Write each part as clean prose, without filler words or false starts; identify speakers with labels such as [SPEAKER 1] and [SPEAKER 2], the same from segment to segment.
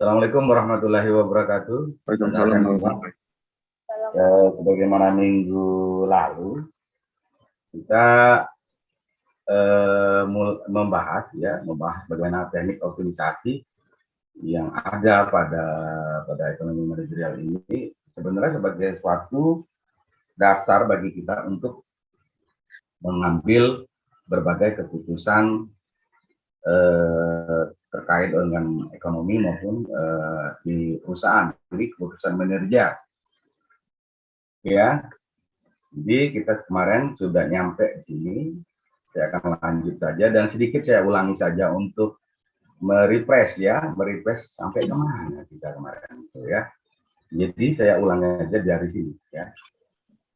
[SPEAKER 1] Assalamualaikum warahmatullahi wabarakatuh.
[SPEAKER 2] Waalaikumsalam.
[SPEAKER 1] Sebagaimana minggu lalu kita membahas bagaimana teknik optimisasi yang ada pada ekonomi manajerial ini sebenarnya sebagai suatu dasar bagi kita untuk mengambil berbagai keputusan terkait dengan ekonomi maupun di perusahaan, jadi keputusan manajer. Ya, jadi kita kemarin sudah nyampe di sini. Saya akan lanjut saja dan sedikit saya ulangi saja untuk merefresh sampai kemana kita kemarin itu ya. Jadi saya ulangi aja dari sini ya.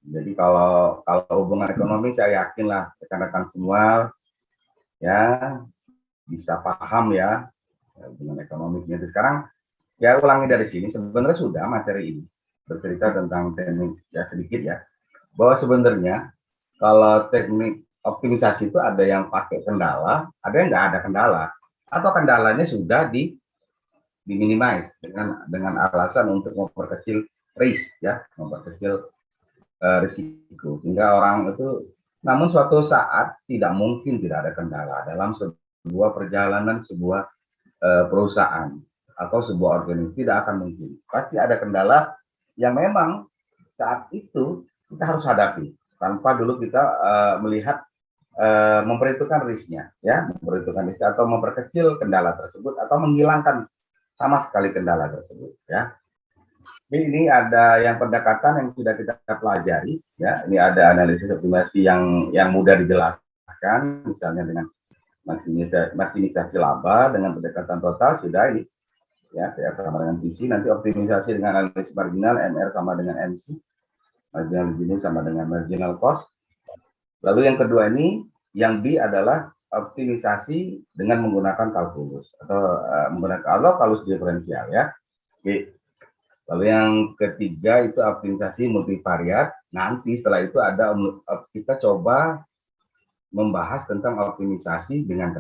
[SPEAKER 1] Jadi kalau hubungan ekonomi saya yakinlah rekan-rekan semua ya bisa paham ya hubungan ekonomi. Jadi sekarang ya ulangi dari sini, sebenarnya sudah materi ini bercerita tentang teknik ya sedikit ya, bahwa sebenarnya kalau teknik optimisasi itu ada yang pakai kendala, ada yang nggak ada kendala, atau kendalanya sudah diminimize dengan alasan untuk memperkecil risk ya, memperkecil risiko, sehingga orang itu, namun suatu saat tidak mungkin tidak ada kendala dalam sebuah perjalanan sebuah perusahaan atau sebuah organisasi, tidak akan mungkin, pasti ada kendala yang memang saat itu kita harus hadapi tanpa dulu kita melihat memperhitungkan risknya ya, memperhitungkan risk atau memperkecil kendala tersebut atau menghilangkan sama sekali kendala tersebut ya. Ini ada yang pendekatan yang sudah kita pelajari ya. Ini ada analisis optimasi yang mudah dijelaskan, misalnya dengan maksimisasi laba dengan pendekatan total sudah ini ya, PR sama dengan PC, nanti optimisasi dengan analisis marginal, MR sama dengan MC, marginal revenue sama dengan marginal cost. Lalu yang kedua ini, yang B adalah optimisasi dengan menggunakan kalkulus atau menggunakan kalkulus diferensial ya. B. Lalu yang ketiga itu optimisasi multivariat. Nanti setelah itu ada kita coba membahas tentang optimisasi dengan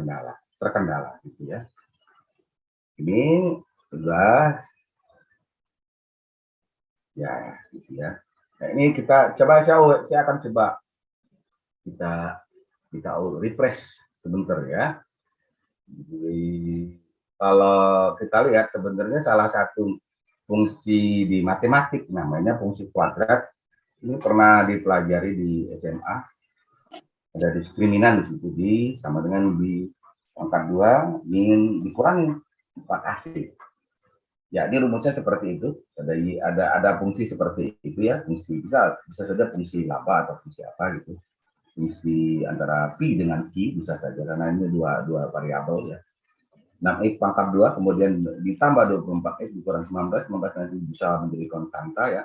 [SPEAKER 1] terkendala gitu ya. Ini sudah ya gitu ya. Nah, ini kita coba, saya akan coba kita refresh sebentar ya. Jadi, kalau kita lihat sebenarnya salah satu fungsi di matematik namanya fungsi kuadrat, ini pernah dipelajari di SMA. Ada diskriminan di situ, sama dengan di pangkat 2 ingin dikurangi 4AC. Ya, ini rumusnya seperti itu. Ada fungsi seperti itu ya, fungsi bisa saja fungsi laba atau fungsi apa gitu. Fungsi antara pi dengan q bisa saja, karena ini dua variabel ya. 6x pangkat 2 kemudian ditambah 24x dikurang 19 nanti bisa menjadi konstanta ya.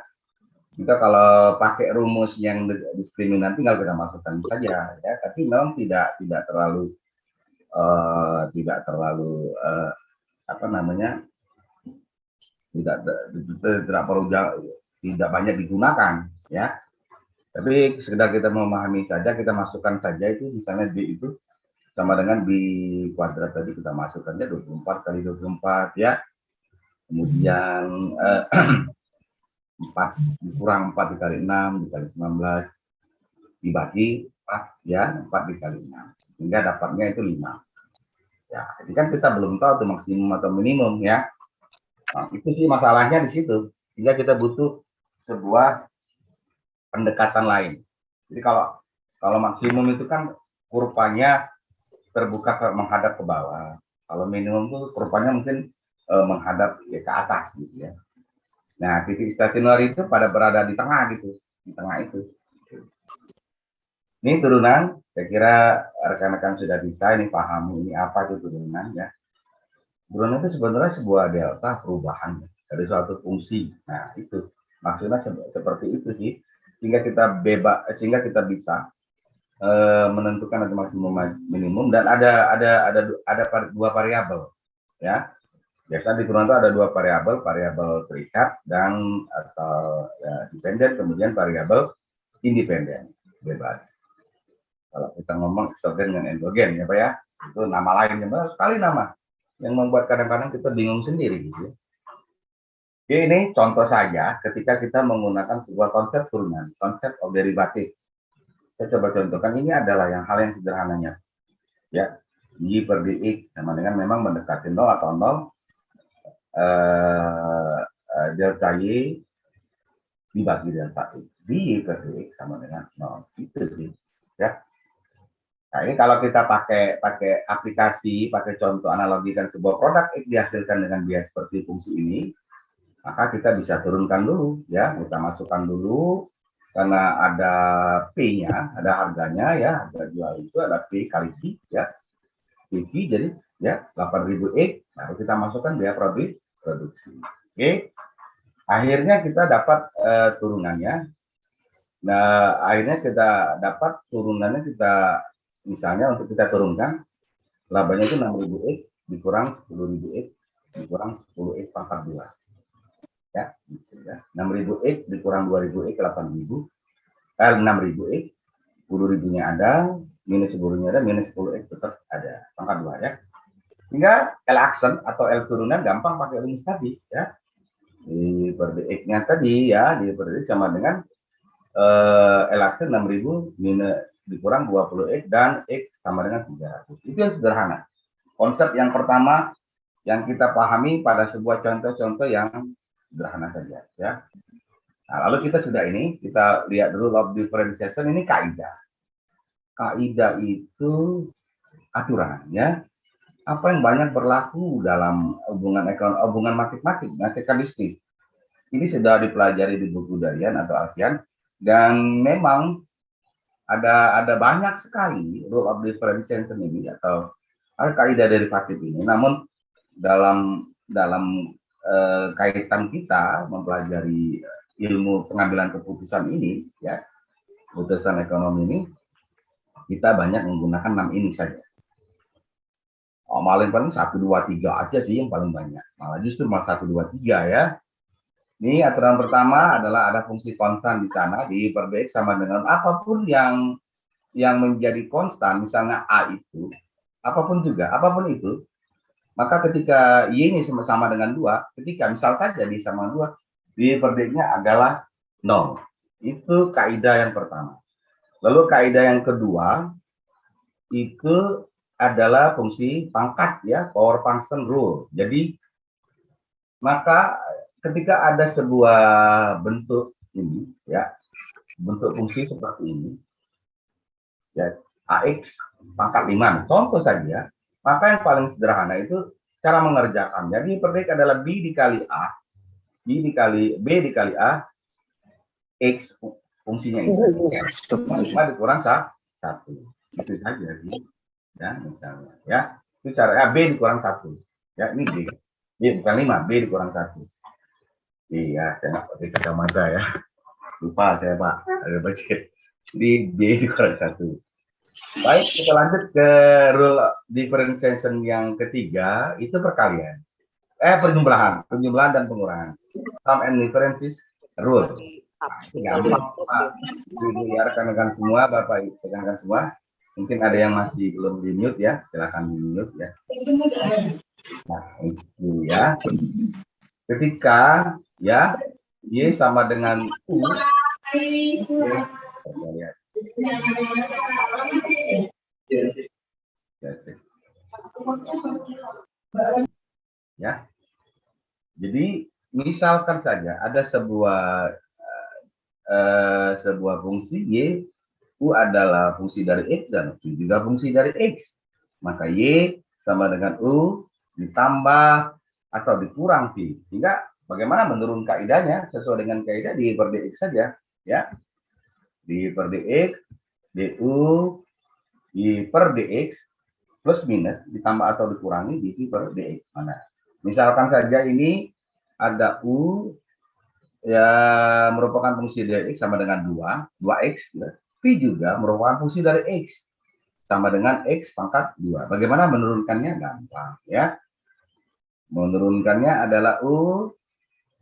[SPEAKER 1] Kita kalau pakai rumus yang diskriminan tinggal kita masukkan saja ya, tapi memang tidak terlalu apa namanya, tidak perlu tidak banyak digunakan ya. Tapi sekedar kita memahami saja, kita masukkan saja itu, misalnya B itu sama dengan B kuadrat tadi, kita masukkannya 24 kali 24 ya. Kemudian 4 dikurang 4 dikali 6 dikali 19 dibagi 4 ya, 4 dikali 6 sehingga dapatnya itu 5 ya. Jadi kan kita belum tahu itu maksimum atau minimum ya. Nah, itu sih masalahnya di situ, sehingga kita butuh sebuah pendekatan lain. Jadi kalau maksimum itu kan kurvanya terbuka menghadap ke bawah, kalau minimum itu kurvanya mungkin menghadap ya, ke atas gitu ya. Nah, titik stasioner itu berada di tengah gitu, di tengah itu. Ini turunan, saya kira rekan-rekan sudah bisa ini pahami ini apa itu turunan ya. Turunan itu sebenarnya sebuah delta perubahan dari suatu fungsi. Nah, itu maksudnya seperti itu sih, sehingga kita bisa menentukan ada maksimum minimum, dan ada dua variabel ya. Biasanya di turunan itu ada dua variabel terikat dan atau ya, dependen, kemudian variabel independen bebas. Kalau kita ngomong eksogen dan endogen ya Pak ya, itu nama lainnya banyak sekali nama yang membuat kadang-kadang kita bingung sendiri gitu. Ini contoh saja ketika kita menggunakan sebuah konsep turunan, konsep of derivatif. Saya coba contohkan, ini adalah hal yang sederhananya. Ya, y per dx sama dengan memang mendekati 0 atau 0, delta y dibagi delta x. Y per dx sama dengan 0. Itu sih. Ya. Nah, ini kalau kita pakai aplikasi, pakai contoh analogikan sebuah produk X dihasilkan dengan biaya seperti fungsi ini, maka kita bisa turunkan dulu, ya, kita masukkan dulu, karena ada P-nya, ada harganya, ya, harga jual itu ada P kali Q, ya, Q, jadi, ya, 8.000 X, lalu kita masukkan biaya produksi. Oke, akhirnya kita dapat turunannya. Nah, akhirnya kita dapat turunannya, kita, misalnya untuk kita turunkan, labanya itu 6.000 X dikurang 10.000 X dikurang 10 X pangkat 2. Ya, gitu ya. 6.000 X dikurang 2.000 X 8.000, 6.000 X, 10.000-nya ada, minus 10.000-nya ada, minus 10 X tetap ada, pangkat 2 ya. Sehingga L aksen atau L turunan gampang pakai rumus tadi ya. Di per dx-nya tadi ya, di per dx sama dengan L aksen 6.000 minus dikurang 20 X dan X sama dengan 300. Itu yang sederhana. Konsep yang pertama yang kita pahami pada sebuah contoh-contoh yang sederhana saja ya. Nah, lalu kita sudah ini, kita lihat dulu law of differentiation, ini kaidah. Kaidah itu aturan ya. Apa yang banyak berlaku dalam hubungan ekonomi, hubungan matematik, statistik. Ini sudah dipelajari di buku Darian atau Alfian, dan memang ada banyak sekali rule of differentiation ini atau kaidah derivatif ini. Namun dalam kaitan kita mempelajari ilmu pengambilan keputusan ini, ya, keputusan ekonomi ini, kita banyak menggunakan 6 ini saja. Paling 1, 2, 3 aja sih yang paling banyak. Malah justru 1, 2, 3 ya. Ini aturan pertama adalah ada fungsi konstan di sana, di per dx sama dengan apapun yang menjadi konstan, misalnya A itu, apapun itu, maka ketika Y ini sama dengan 2, ketika misal saja di sama 2, di per dx-nya adalah 0. Itu kaidah yang pertama. Lalu kaidah yang kedua, itu adalah fungsi pangkat ya, power function rule. Jadi, maka ketika ada sebuah bentuk ini, ya, bentuk fungsi seperti ini, ya, AX pangkat 5, contoh saja, maka yang paling sederhana itu cara mengerjakan. Jadi per dx adalah B dikali A, B dikali A, X fungsinya itu. 5 dikurang 1. Itu saja sih. Ya, misalnya. Ya, itu cara B dikurang 1. Ya, ini B. B bukan 5, B dikurang 1. Iya, saya nggak pakai kacamata ya. Lupa saya, Pak. Ada budget. Di B dikurang 1. Baik, kita lanjut ke rule differentiation yang ketiga, itu perkalian. Penjumlahan dan pengurangan. Sum and differences rule. Gampang, Pak. Ibu ya, rekan-rekan semua, Bapak Ibu rekan-rekan semua. Mungkin ada yang masih belum di mute ya, silakan di mute ya. Nah, itu ya. Ketika ya Y sama dengan U, kita lihat. Ya. Jadi misalkan saja ada sebuah fungsi Y, U adalah fungsi dari X dan U juga fungsi dari X. Maka Y sama dengan U ditambah atau dikurang V. Sehingga bagaimana menurun kaidahnya sesuai dengan kaidah di per dx saja, ya. Di per dx, du di per dx plus minus ditambah atau dikurangi di V per dx. Mana? Misalkan saja ini ada U ya merupakan fungsi dari X sama dengan 2x ya. V juga merupakan fungsi dari X sama dengan X pangkat 2. Bagaimana menurunkannya? Gampang ya. Menurunkannya adalah U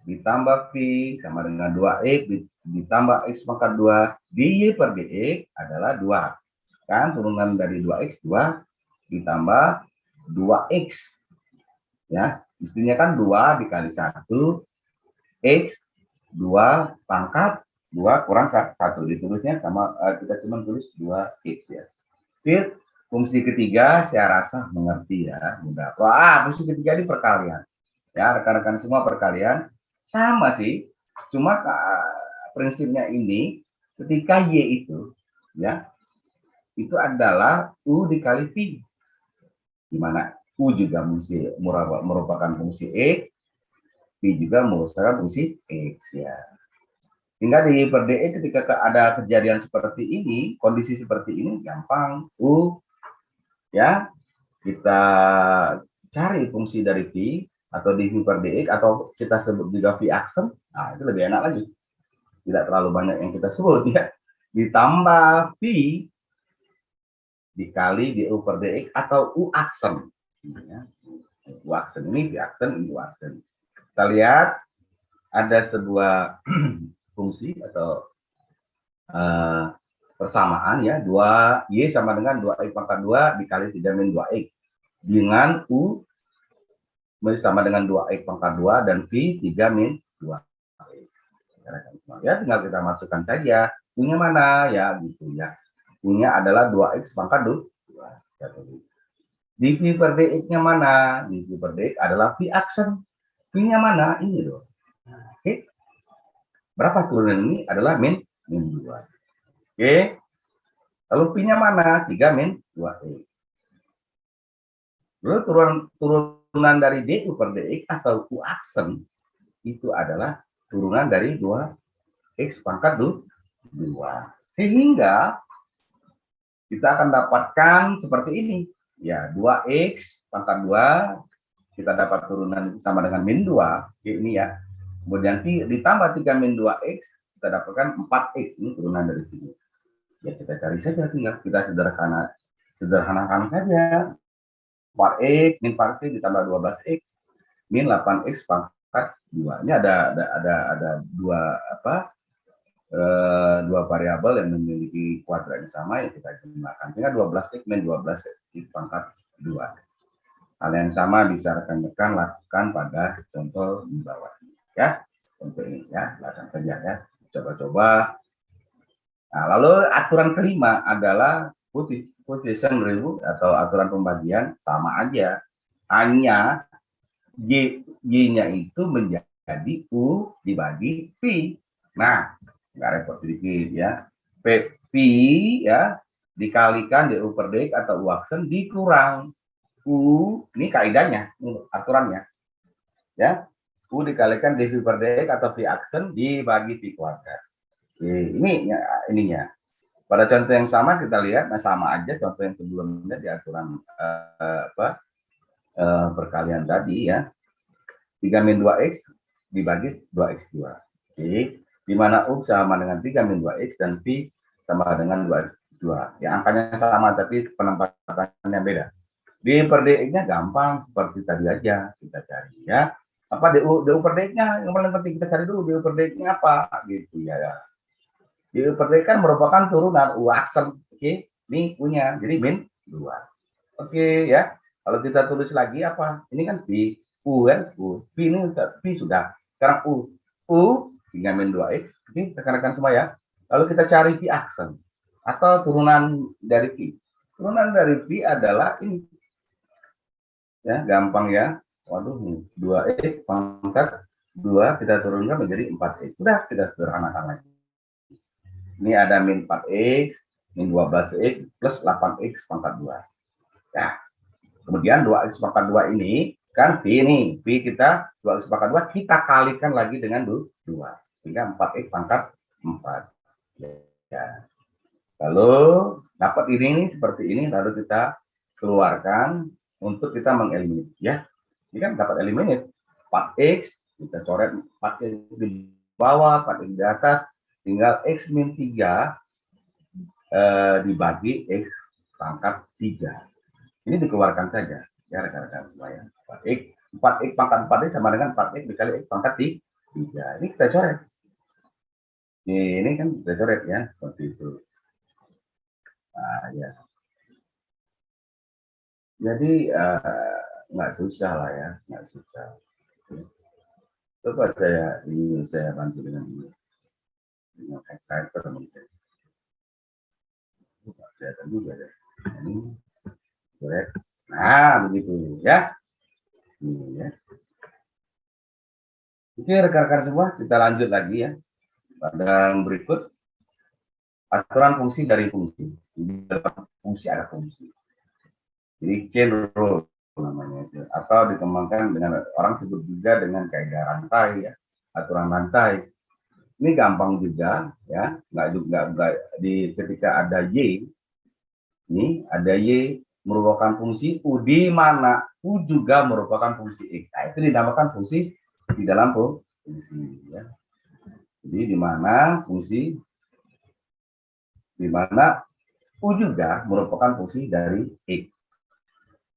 [SPEAKER 1] ditambah V sama dengan 2x ditambah X pangkat 2 di Y per dx adalah 2. Kan turunan dari 2x 2 ditambah 2x. Ya, mestinya kan 2 dikali 1 X 2 pangkat 2 kurang 1. Ditulisnya sama, kita cuma tulis 2X ya. Fit, fungsi ketiga saya rasa mengerti ya, mudah. Wah, fungsi ketiga ini perkalian. Ya, rekan-rekan semua perkalian sama sih. Cuma prinsipnya ini ketika Y itu ya, itu adalah U dikali V. Di mana U juga merupakan fungsi X, V juga merupakan fungsi X ya. Hingga di per DE ketika ada kejadian seperti ini, kondisi seperti ini gampang. U ya, kita cari fungsi dari V atau di V per DX atau kita sebut juga V aksen. Nah, itu lebih enak lagi. Tidak terlalu banyak yang kita sebut ya. Ditambah V dikali di U per DX atau U aksen. Ya. U aksen ini, V aksen, ini U aksen. Kita lihat ada sebuah fungsi atau persamaan ya, 2Y sama dengan 2X pangkat 2 dikali 3 min 2X. Dengan U sama dengan 2X pangkat 2 dan V 3 min 2X. Ya, tinggal kita masukkan saja. U-nya mana ya gitu ya. U-nya adalah 2X pangkat 2. Di V per DX-nya mana? Di V per DX adalah V aksen. V-nya mana? Ini loh. Oke. Berapa turunan ini? Adalah min 2. Oke. Lalu V-nya mana? 3 min 2X. Lalu turunan dari DU per DX atau U aksen itu adalah turunan dari 2X pangkat 2. Sehingga kita akan dapatkan seperti ini. Ya, 2X pangkat 2, kita dapat turunan sama dengan min 2. Ini ya. Kemudian ditambah 3 min 2X, kita dapatkan 4X. Ini turunan dari sini. Ya, kita cari saja, tinggal kita sederhanakan saja. 4X min 4X ditambah 12X min 8X pangkat 2. Ini ada dua variabel yang memiliki kuadrat yang sama yang kita gunakan. Sehingga 12X min 12X pangkat 2. Hal yang sama bisa rekan-rekan lakukan pada contoh di bawah ini ya. Contoh ini ya, lakukan saja ya. Coba-coba. Nah, lalu aturan kelima adalah position rule atau aturan pembagian, sama aja. Hanya Y-nya itu menjadi U dibagi V. Nah, nggak repot sedikit ya. P ya dikalikan di U per DX atau U aksen dikurang U, ini kaidahnya, aturannya. Ya. U dikalikan di V per DX atau V aksen dibagi V kuadrat. Ini ya, ininya. Pada contoh yang sama kita lihat, nah sama aja contoh yang sebelumnya di aturan perkalian tadi ya. 3 min 2X dibagi 2X2. Oke. Di mana U sama dengan 3 min 2X dan V sama dengan 2X2. Ya, angkanya sama tapi penempatannya beda. Di per DX-nya gampang seperti tadi aja kita cari ya. Apa DU per DX-nya yang paling penting kita cari dulu, DU per DX-nya apa gitu ya. DU per DX kan merupakan turunan U aksen. Oke, ini punya jadi min 2. Oke ya. Kalau kita tulis lagi apa? Ini kan V U kan U. V ini V sudah. Sekarang U 3 min 2X. Oke, rekan-rekan semua ya. Lalu kita cari V aksen atau turunan dari V. Turunan dari V adalah ini. Ya, gampang ya. Waduh, 2X pangkat 2 kita turunkan menjadi 4X. Sudah, kita sederhanakan lagi. Ini ada min 4X, min 12X, plus 8X pangkat 2. Ya. Kemudian 2X pangkat 2 ini, kan V ini. V kita, 2X pangkat 2, kita kalikan lagi dengan 2. Sehingga 4X pangkat 4. Ya. Lalu, dapat ini seperti ini, lalu kita keluarkan untuk kita mengeliminasi. Ya. Ini kan dapat eliminate 4X, kita coret 4X di bawah, 4X di atas, tinggal X min 3 dibagi X pangkat 3. Ini dikeluarkan saja, ya rekan-rekan semua ya. 4X pangkat 4 sama dengan 4X dikali X pangkat 3. Ini kita coret. Ini kan kita coret ya, seperti itu. Nah, ya. Jadi, nggak susah lah ya, nggak susah. Coba saya bantu dengan ini, dengan typer mungkin. Kelihatan juga ya. Ini correct. Nah, begitu ya. Ini ya. Oke, rekan-rekan semua, kita lanjut lagi ya. Pada yang berikut, aturan fungsi dari fungsi. Di dalam fungsi ada fungsi. Jadi chain rule namanya itu. Atau dikembangkan dengan orang sebut juga dengan kaidah rantai ya, aturan rantai. Ini gampang juga ya, nggak di ketika ada y, ini ada y merupakan fungsi u di mana u juga merupakan fungsi x. Nah, itu dinamakan fungsi di dalam fungsi ya. Jadi di mana u juga merupakan fungsi dari x.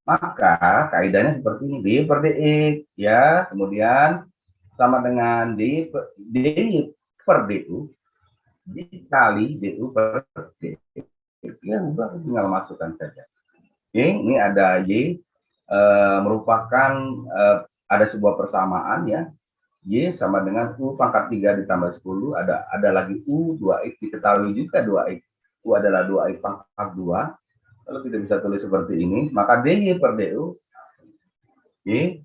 [SPEAKER 1] Maka kaidahnya seperti ini, d per dx ya, kemudian sama dengan d per du dikali du per dx. Ya udah, tinggal masukkan saja. Oke, ini ada y merupakan ada sebuah persamaan ya. Y sama dengan u pangkat 3 ditambah 10, ada lagi u 2x, diketahui juga 2x. U adalah 2x pangkat 2. Kalau tidak bisa tulis seperti ini, maka dy per du dy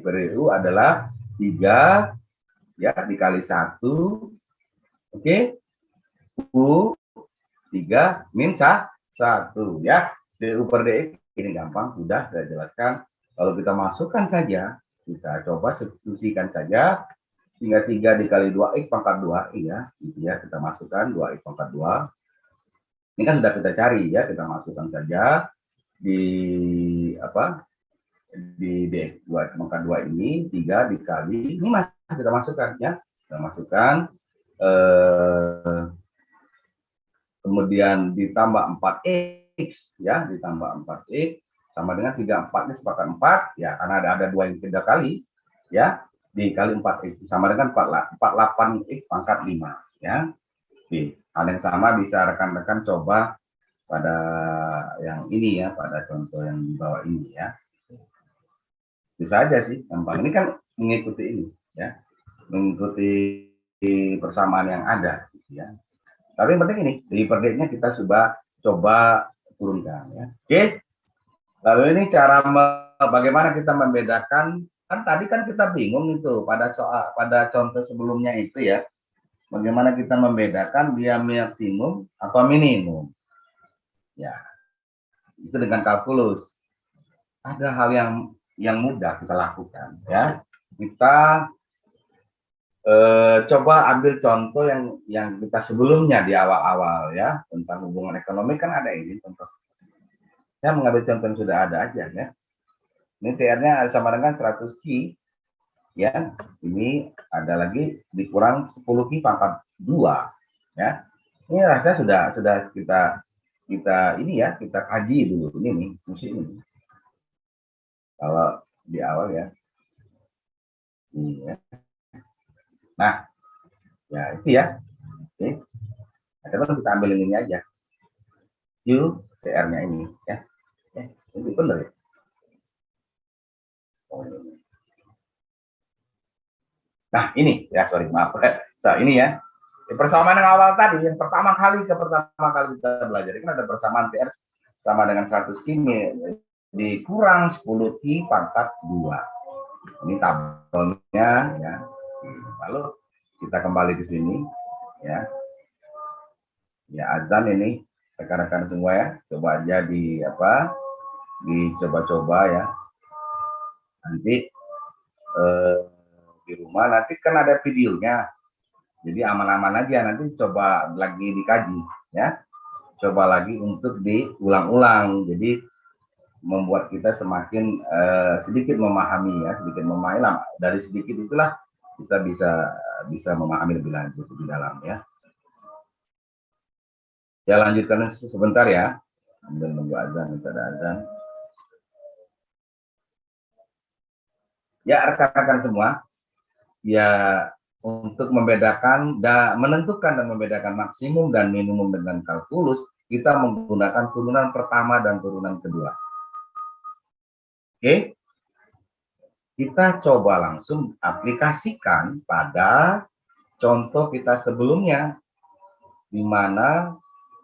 [SPEAKER 1] per du adalah 3 ya dikali 1. Oke. U 3 min 1 ya. Du per dx ini gampang, sudah saya jelaskan. Kalau kita masukkan saja, kita coba substitusikan saja, sehingga 3 dikali 2x pangkat 2, iya, gitu ya, kita masukkan 2x pangkat 2. Ini kan sudah kita cari ya, kita masukkan saja di apa? Di dx 2 pangkat 2 ini 3 dikali, ini masih kita masukkan ya. Kita masukkan kemudian ditambah 4x ya, ditambah 4x sama dengan 34 ini sepakat 4 ya, karena ada 2 yang 3 kali ya, dikali 4x sama dengan 48x pangkat 5 ya. Oke, hal yang sama bisa rekan-rekan coba pada yang ini ya, pada contoh yang di bawah ini ya. Bisa aja sih, gampang. Ini kan mengikuti ini ya, mengikuti persamaan yang ada gitu ya. Tapi yang penting ini, di per-nya kita coba turunkan ya. Oke. Lalu ini cara bagaimana kita membedakan, kan tadi kan kita bingung itu pada contoh sebelumnya itu ya. Bagaimana kita membedakan dia maksimum atau minimum. Ya. Itu dengan kalkulus. Ada hal yang mudah kita lakukan ya. Kita coba ambil contoh yang kita sebelumnya di awal-awal ya, tentang hubungan ekonomi kan ada ini contoh. Saya mengambil contoh yang sudah ada aja ya. Ini TR-nya sama dengan 100 Ki ya. Ini ada lagi dikurang 10 Ki pangkat 2 ya. Ini rasanya sudah kita ini ya, kita kaji dulu ini nih, fungsi ini. Kalau di awal ya. Ini ya. Nah, ya itu ya. Oke. Nah, kita ambil ini aja. Q TR-nya ini ya. Ini benar ya. Nah, ini ya, sorry, maaf. Nah, ini ya. Persamaan yang awal tadi, yang pertama kali kita belajar, kan ada persamaan TR sama dengan 100 Ki dikurang 10 Ki pangkat 2. Ini tabelnya ya. Lalu kita kembali ke sini ya. Ya, azan ini rekan-rekan semua ya, coba aja dicoba-coba ya. Nanti di rumah nanti kan ada videonya, jadi aman-aman aja, nanti coba lagi dikaji ya, coba lagi untuk diulang-ulang, jadi membuat kita semakin sedikit memahami ya, sedikit memahami lah. Dari sedikit itulah kita bisa memahami lebih lanjut di dalam ya. Ya, lanjutkan sebentar ya, sambil nunggu azan, kita ada azan. Ya, rekan-rekan semua, ya untuk membedakan dan menentukan dan membedakan maksimum dan minimum dengan kalkulus, kita menggunakan turunan pertama dan turunan kedua. Oke? kita coba langsung aplikasikan pada contoh kita sebelumnya, di mana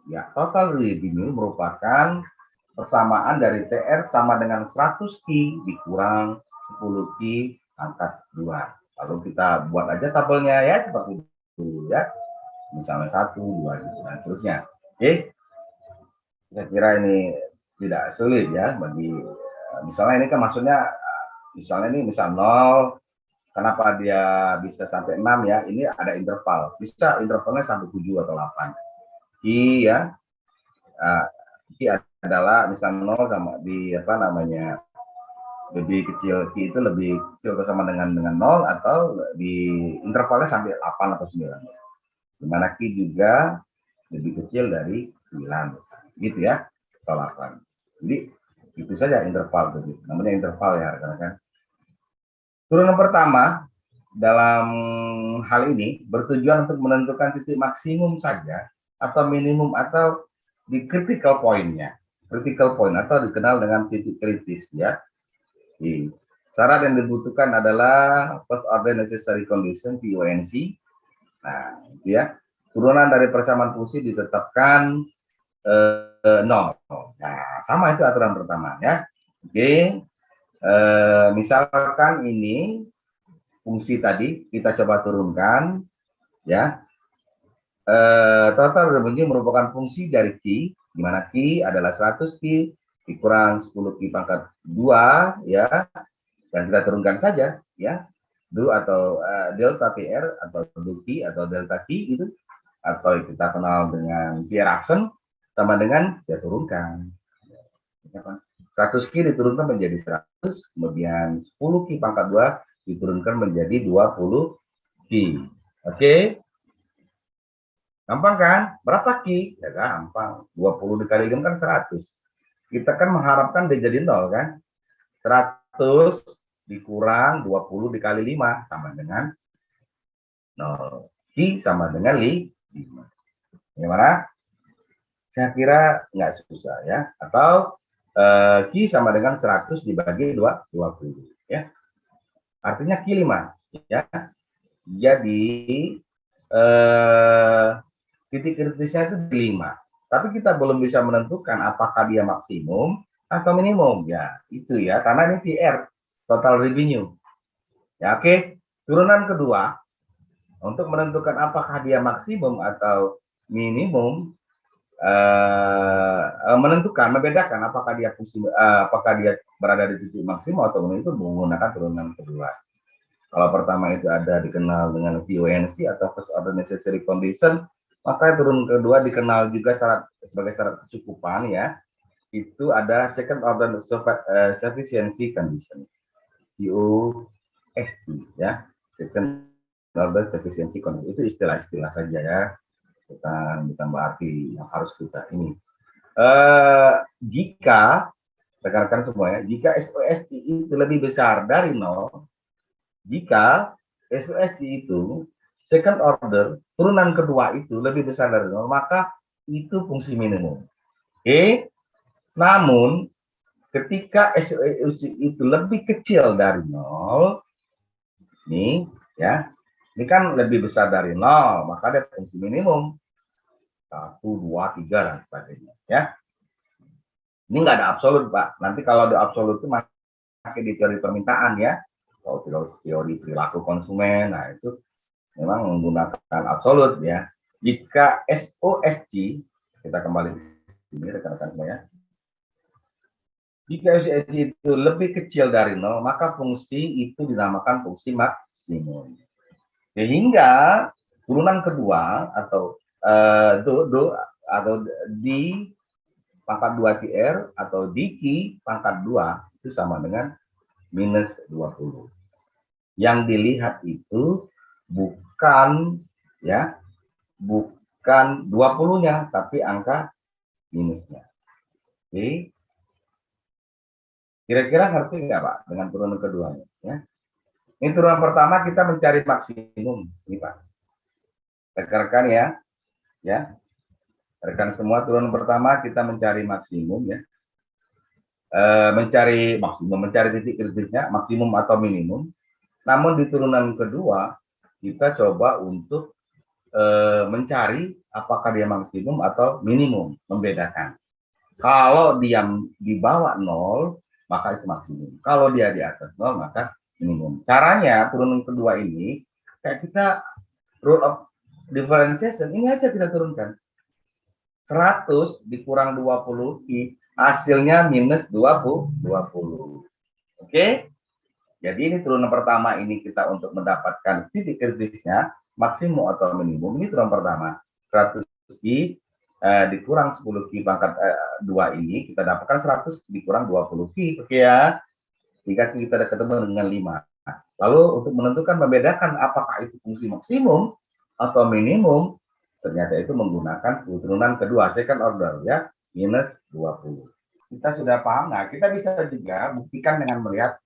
[SPEAKER 1] ya total revenue merupakan persamaan dari TR sama dengan 100 Ki dikurang 10 Ki pangkat 2. Lalu kita buat aja tabelnya ya seperti itu ya. Misalnya 1, 2, gitu, dan seterusnya. Oke. Saya kira ini tidak sulit ya bagi misalnya ini kan maksudnya misalnya ini misal 0, kenapa dia bisa sampai 6 ya? Ini ada interval. Bisa intervalnya sampai 7 atau 8. Ki ya. Ki adalah misal 0 sama di apa namanya? Lebih kecil Ki itu lebih kecil atau sama dengan 0 atau di intervalnya sampai 8 atau 9. Dimana Ki juga lebih kecil dari 9. Gitu ya. Atau 8. Jadi itu saja interval begitu. Namanya interval ya rekan-rekan. Turunan pertama dalam hal ini bertujuan untuk menentukan titik maksimum saja atau minimum atau di critical point-nya. Critical point atau dikenal dengan titik kritis ya. Syarat yang dibutuhkan adalah first order necessary condition PONC. Nah, itu ya. Turunan dari persamaan fungsi ditetapkan 0. Nah, sama itu aturan pertama ya. Oke. Misalkan ini fungsi tadi kita coba turunkan ya. Total revenue merupakan fungsi dari Ki, di mana Ki adalah 100 Ki dikurang 10 Ki pangkat 2 ya, dan kita turunkan saja ya, dulu atau delta PR atau Ki atau delta Ki itu, atau kita kenal dengan Pierson sama dengan kita turunkan 100 Ki diturunkan menjadi 100, kemudian 10 Ki pangkat 2 diturunkan menjadi 20 Ki. Oke. Gampang kan? Berapa Ki? Ya gampang. 20 dikali 5 kan 100. Kita kan mengharapkan dia jadi 0 kan? 100 dikurang 20 dikali 5 sama dengan 0. Ki sama dengan 5. Gimana? Saya kira nggak susah ya. Atau Ki sama dengan 100 dibagi 20 ya. Artinya Ki 5 ya. Jadi titik kritisnya itu di 5. Tapi kita belum bisa menentukan apakah dia maksimum atau minimum. Ya, itu ya. Karena ini TR, total revenue. Ya, oke. Turunan kedua, untuk menentukan apakah dia maksimum atau minimum, menentukan, membedakan apakah dia apakah dia berada di titik maksimum atau minimum itu menggunakan turunan kedua. Kalau pertama itu ada dikenal dengan VONC atau first order necessary condition, maka turun kedua dikenal juga sebagai syarat kecukupan ya. Itu ada second order sufficiency condition. COSC ya. Second order sufficiency condition. Itu istilah-istilah saja ya. Bukan arti yang harus kita ini. Jika rekan-rekan semua ya, jika SOSC itu lebih besar dari 0, jika SOSC itu second order, turunan kedua itu lebih besar dari 0, maka itu fungsi minimum. Oke. Namun, ketika SOSC itu lebih kecil dari 0, ini ya, ini kan lebih besar dari 0, maka ada fungsi minimum. 1, 2, 3, dan sebagainya. Ya. Ini nggak ada absolut, Pak. Nanti kalau ada absolut itu makin di teori permintaan ya. Kalau teori perilaku konsumen, nah itu memang menggunakan absolut ya. Jika SOSC, kita kembali ke sini rekan-rekan semuanya. Jika SOSC itu lebih kecil dari 0, maka fungsi itu dinamakan fungsi maksimum. Sehingga turunan kedua atau atau di pangkat 2 TR atau di Ki pangkat 2 itu sama dengan minus 20. Yang dilihat itu bukan ya, bukan 20-nya tapi angka minusnya. Oke. Kira-kira ngerti nggak Pak dengan turunan keduanya ya? Ini turunan pertama kita mencari maksimum ini Pak. Rekan-rekan ya. Ya. Rekan semua, turunan pertama kita mencari maksimum ya. mencari maksimum, mencari titik kritisnya maksimum atau minimum. Namun di turunan kedua kita coba untuk mencari apakah dia maksimum atau minimum, membedakan. Kalau dia di bawah 0, maka itu maksimum. Kalau dia di atas 0, maka minimum. Caranya turunan kedua ini kayak kita rule of differentiation ini aja kita turunkan. 100 dikurang 20 I, hasilnya minus 20. Oke? Jadi ini turunan pertama ini kita untuk mendapatkan titik kritisnya, maksimum atau minimum. Ini turunan pertama. 100 I dikurang 10 Ki pangkat 2 ini, kita dapatkan 100 dikurang 20 Ki. Oke ya? Jika kita ketemu dengan 5. Lalu untuk menentukan, membedakan apakah itu fungsi maksimum atau minimum, ternyata itu menggunakan turunan kedua, second order ya, minus 20. Kita sudah paham. Nah, kita bisa juga buktikan dengan melihat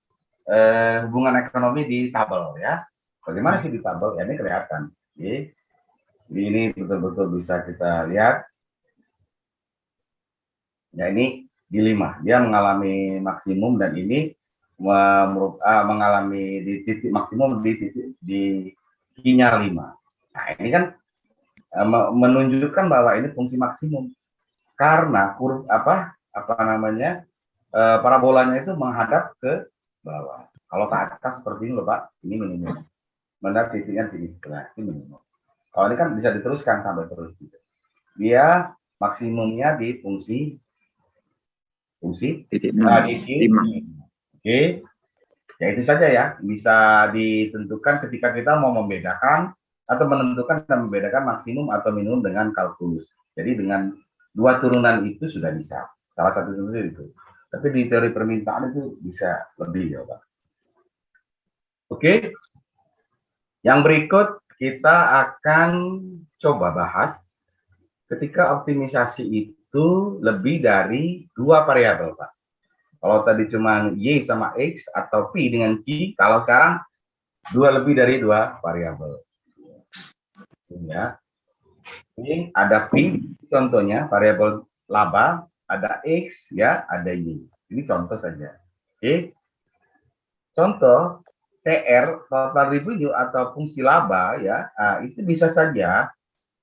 [SPEAKER 1] hubungan ekonomi di tabel ya. Bagaimana sih di tabel? Ya, ini kelihatan. Jadi ini betul-betul bisa kita lihat. Ya, ini di 5. Dia mengalami maksimum dan ini mengalami di titik maksimum di titik di Q-nya 5. Nah, ini kan menunjukkan bahwa ini fungsi maksimum karena parabolanya itu menghadap ke bawah. Kalau ke atas seperti ini loh Pak, ini minimum. Menghadap titiknya di sebelah, ini minimum. Kalau ini kan bisa diteruskan sampai terus gitu. Dia maksimumnya di fungsi titik 5. Oke. Ya itu saja ya, bisa ditentukan ketika kita mau membedakan atau menentukan dan membedakan maksimum atau minimum dengan kalkulus. Jadi dengan dua turunan itu sudah bisa. Salah satu itu. Tapi di teori permintaan itu bisa lebih ya Pak. Oke. Yang berikut kita akan coba bahas ketika optimisasi itu lebih dari 2 variabel Pak. Kalau tadi cuma Y sama X atau P dengan Q, kalau sekarang lebih dari 2 variabel. Ya. Ini ada P, contohnya variabel laba, ada X, ya, ada Y. Ini contoh saja. Oke. Contoh TR, total revenue atau fungsi laba, ya, itu bisa saja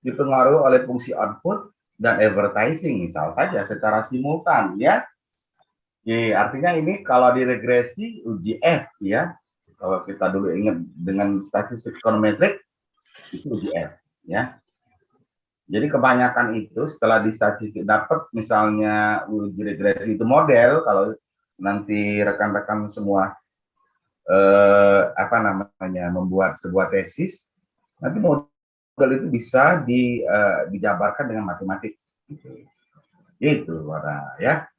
[SPEAKER 1] dipengaruhi oleh fungsi output dan advertising, misal saja secara simultan, ya. Jadi, artinya ini kalau di regresi uji F ya, kalau kita dulu ingat dengan statistik ekonometrik itu uji F ya. Jadi kebanyakan itu setelah di statistik dapat misalnya uji regresi itu model, kalau nanti rekan-rekan semua membuat sebuah tesis, nanti model itu bisa dijabarkan dengan matematik gitu. Itu ya.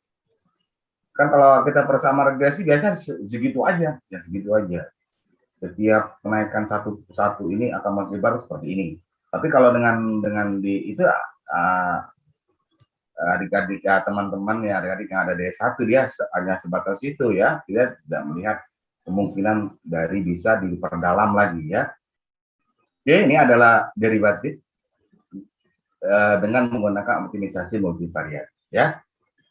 [SPEAKER 1] Kan kalau kita bersama regresi biasanya segitu aja, ya segitu aja. Setiap kenaikan satu ini akan menyebar seperti ini. Tapi kalau dengan di itu adik-adik teman-teman ya, adik-adik yang ada D1 dia hanya sebatas itu ya, dia tidak melihat kemungkinan dari bisa diperdalam lagi ya. Oke, ini adalah derivatif dengan menggunakan optimisasi multivariat ya.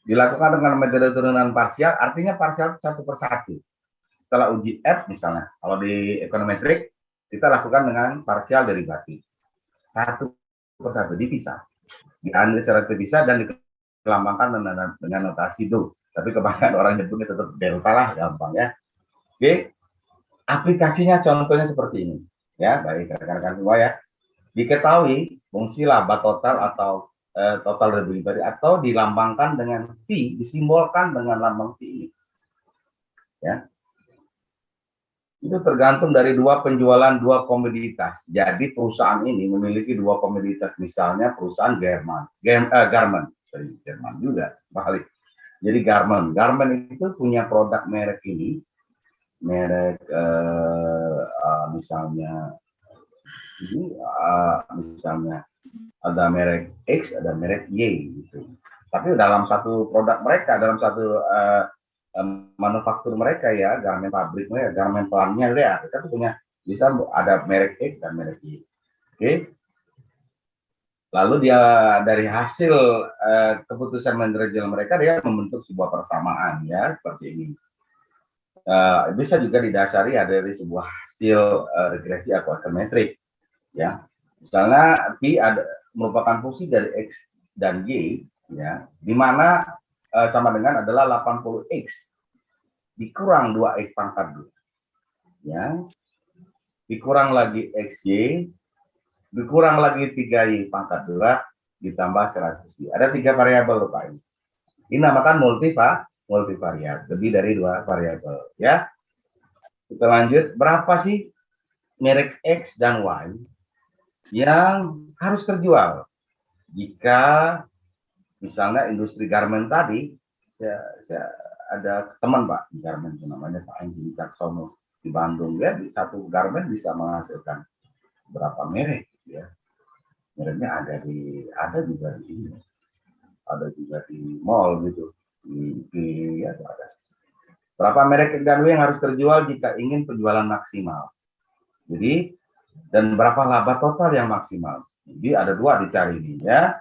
[SPEAKER 1] Dilakukan dengan metode turunan parsial, artinya parsial satu per satu. Setelah uji F misalnya, kalau di ekonometrik kita lakukan dengan parsial derivatif. Satu per satu dipisah. Diambil secara terpisah dan dilambangkan dengan notasi do. Tapi kebanyakan orang nyebutnya tetap delta lah, gampang ya. Oke, aplikasinya contohnya seperti ini. Ya, baik rekan-rekan semua ya. Diketahui fungsi laba total atau total revenue tadi atau dilambangkan dengan P, disimbolkan dengan lambang P ini. Ya. Itu tergantung dari dua penjualan dua komoditas. Jadi perusahaan ini memiliki dua komoditas, misalnya perusahaan garment juga balik. Jadi garment itu punya produk merek ini, merek misalnya ada merek X, ada merek Y gitu. Tapi dalam satu produk mereka, dalam satu manufaktur mereka ya, garmen pabrik mereka, garmen pelangnya ya, kita tuh punya bisa ada merek X dan merek Y. Oke. Lalu dia dari hasil keputusan manajemen mereka, dia membentuk sebuah persamaan ya seperti ini. Bisa juga didasari dari sebuah hasil regresi akuometrik ya. Misalnya Pi merupakan fungsi dari X dan Y ya, di mana sama dengan adalah 80X dikurang 2X pangkat 2 ya, dikurang lagi XY, dikurang lagi 3Y pangkat 2 ditambah 100Y. Ada 3 variabel Pak ini. Ini namakan multivariat, lebih dari 2 variabel ya. Kita lanjut, berapa sih merek X dan Y yang harus terjual jika misalnya industri garment tadi, saya ada teman Pak di garment namanya Pak Anji Caksono di Bandung, ya di satu garment bisa menghasilkan berapa merek ya. Mereknya ada juga di sini, ada juga di mall gitu, di ya ada. Berapa merek dan yang harus terjual jika ingin penjualan maksimal. Jadi dan berapa laba total yang maksimal. Jadi ada 2 dicari ini ya.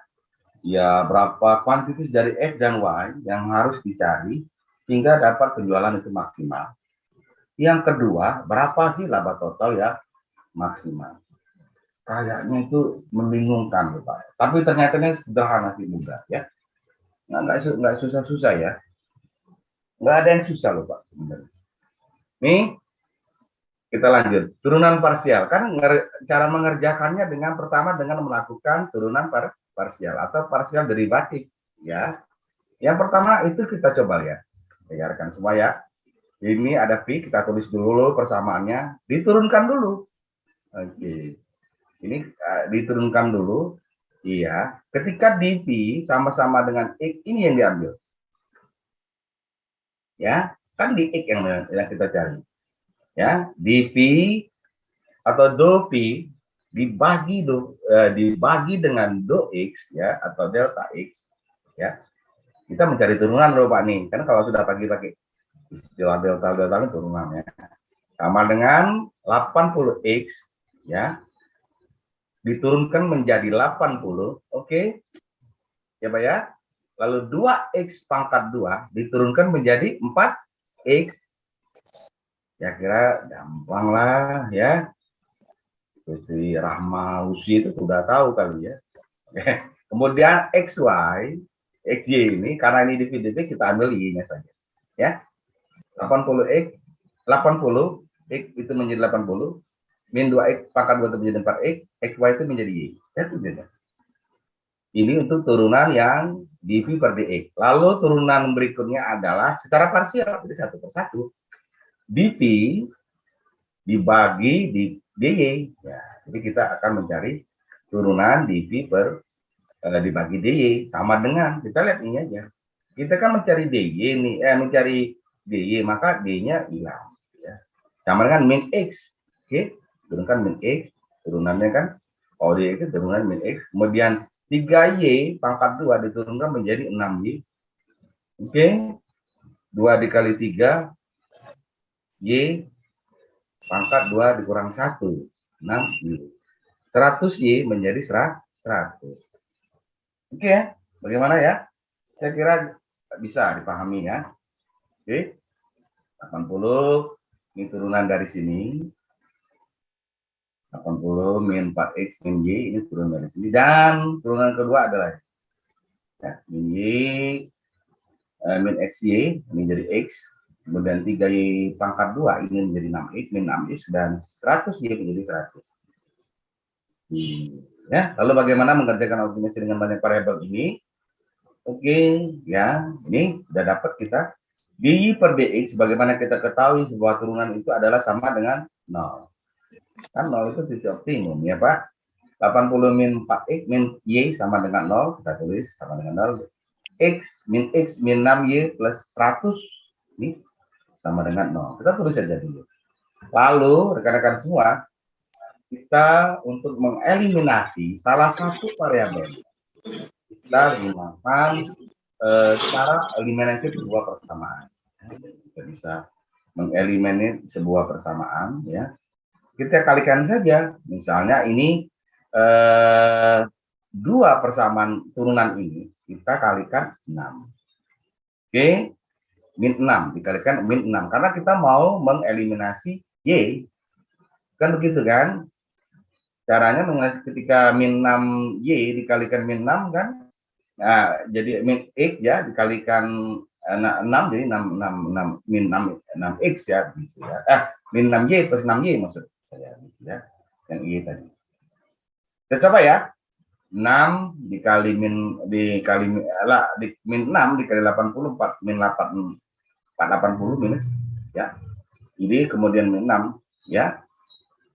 [SPEAKER 1] Ya, berapa kuantitas dari X dan Y yang harus dicari sehingga dapat penjualan itu maksimal. Yang kedua, berapa sih laba total ya maksimal. Kayaknya itu membingungkan, Pak. Tapi ternyata ini sederhana sih, mudah ya. Nggak susah-susah ya. Nggak ada yang susah loh Pak sebenarnya. Nih, kita lanjut. Turunan parsial. Kan cara mengerjakannya dengan pertama dengan melakukan turunan parsial atau parsial derivatif ya. Yang pertama itu kita coba lihat. Dengarkan semua ya. Ini ada Pi, kita tulis dulu persamaannya, diturunkan dulu. Oke. Ini diturunkan dulu. Iya, ketika di Pi sama-sama dengan X, ini yang diambil. Ya, kan di X yang kita cari. Ya, di Pi atau do Pi dibagi dengan do X ya atau delta X ya. Kita mencari turunan loh Pak nih. Kan kalau sudah pakai istilah delta ini turunan ya. Sama dengan 80X ya. Diturunkan menjadi 80, oke. Ya Pak ya. Lalu 2X pangkat 2 diturunkan menjadi 4X. Ya kira gampang lah ya. Si Rahma Usi itu sudah tahu kali ya. Kemudian XY, XY ini karena ini dividend kita ambil Y-nya saja. Ya. 80X, 80 X itu menjadi 80, min 2X pangkat 2 itu menjadi 4X, XY itu menjadi Y. Itu beda. Ini untuk turunan yang dV per dx. Lalu turunan berikutnya adalah secara parsial, jadi satu per satu. dV dibagi di dy. Ya, jadi kita akan mencari turunan dV per dibagi dy sama dengan, kita lihat ini aja. Kita kan mencari dy nih, mencari dy, maka d-nya hilang. Ya. Sama dengan min x. Oke, turunkan min x, turunannya kan, oh dy itu turunan min x. Kemudian 3Y pangkat 2 diturunkan menjadi 6Y. Oke. 2 dikali 3, Y pangkat 2 dikurang 1, 6Y. 100Y menjadi 100. Oke ya, bagaimana ya? Saya kira bisa dipahami ya. Oke. 80, ini turunan dari sini. 80 min 4X min Y, ini turun dari sini. Dan turunan kedua adalah ya, min Y, min XY, ini jadi X. Kemudian 3Y pangkat 2, ini menjadi 6X, min 6X, dan 100Y menjadi 100. Ya, lalu bagaimana mengerjakan optimasi dengan banyak variabel ini? Oke, ya, ini sudah dapat kita. dy per dx, sebagaimana kita ketahui sebuah turunan itu adalah sama dengan 0. Kan 0 itu titik optimum, ya Pak. 80 min 4x min y sama dengan 0, kita tulis sama dengan 0. X min 6y plus 100 ini sama dengan 0. Kita tulis saja dulu. Lalu rekan-rekan semua, kita untuk mengeliminasi salah satu variabel, kita gunakan cara eliminasi sebuah persamaan. Kita bisa mengeliminasi sebuah persamaan ya. Kita kalikan saja. Misalnya ini dua persamaan turunan ini kita kalikan 6. Oke, min 6 dikalikan min 6 karena kita mau mengeliminasi Y. Kan begitu kan? Caranya ketika min 6 Y dikalikan min 6 kan? Nah, jadi min X ya dikalikan 6 jadi 6 min 6 X ya gitu ya. Min 6 Y plus 6 Y maksud saya gitu ya. Yang Y tadi. Kita coba ya. 6 dikali min di 6 dikali 84 min 480 minus ya. Jadi kemudian min 6 ya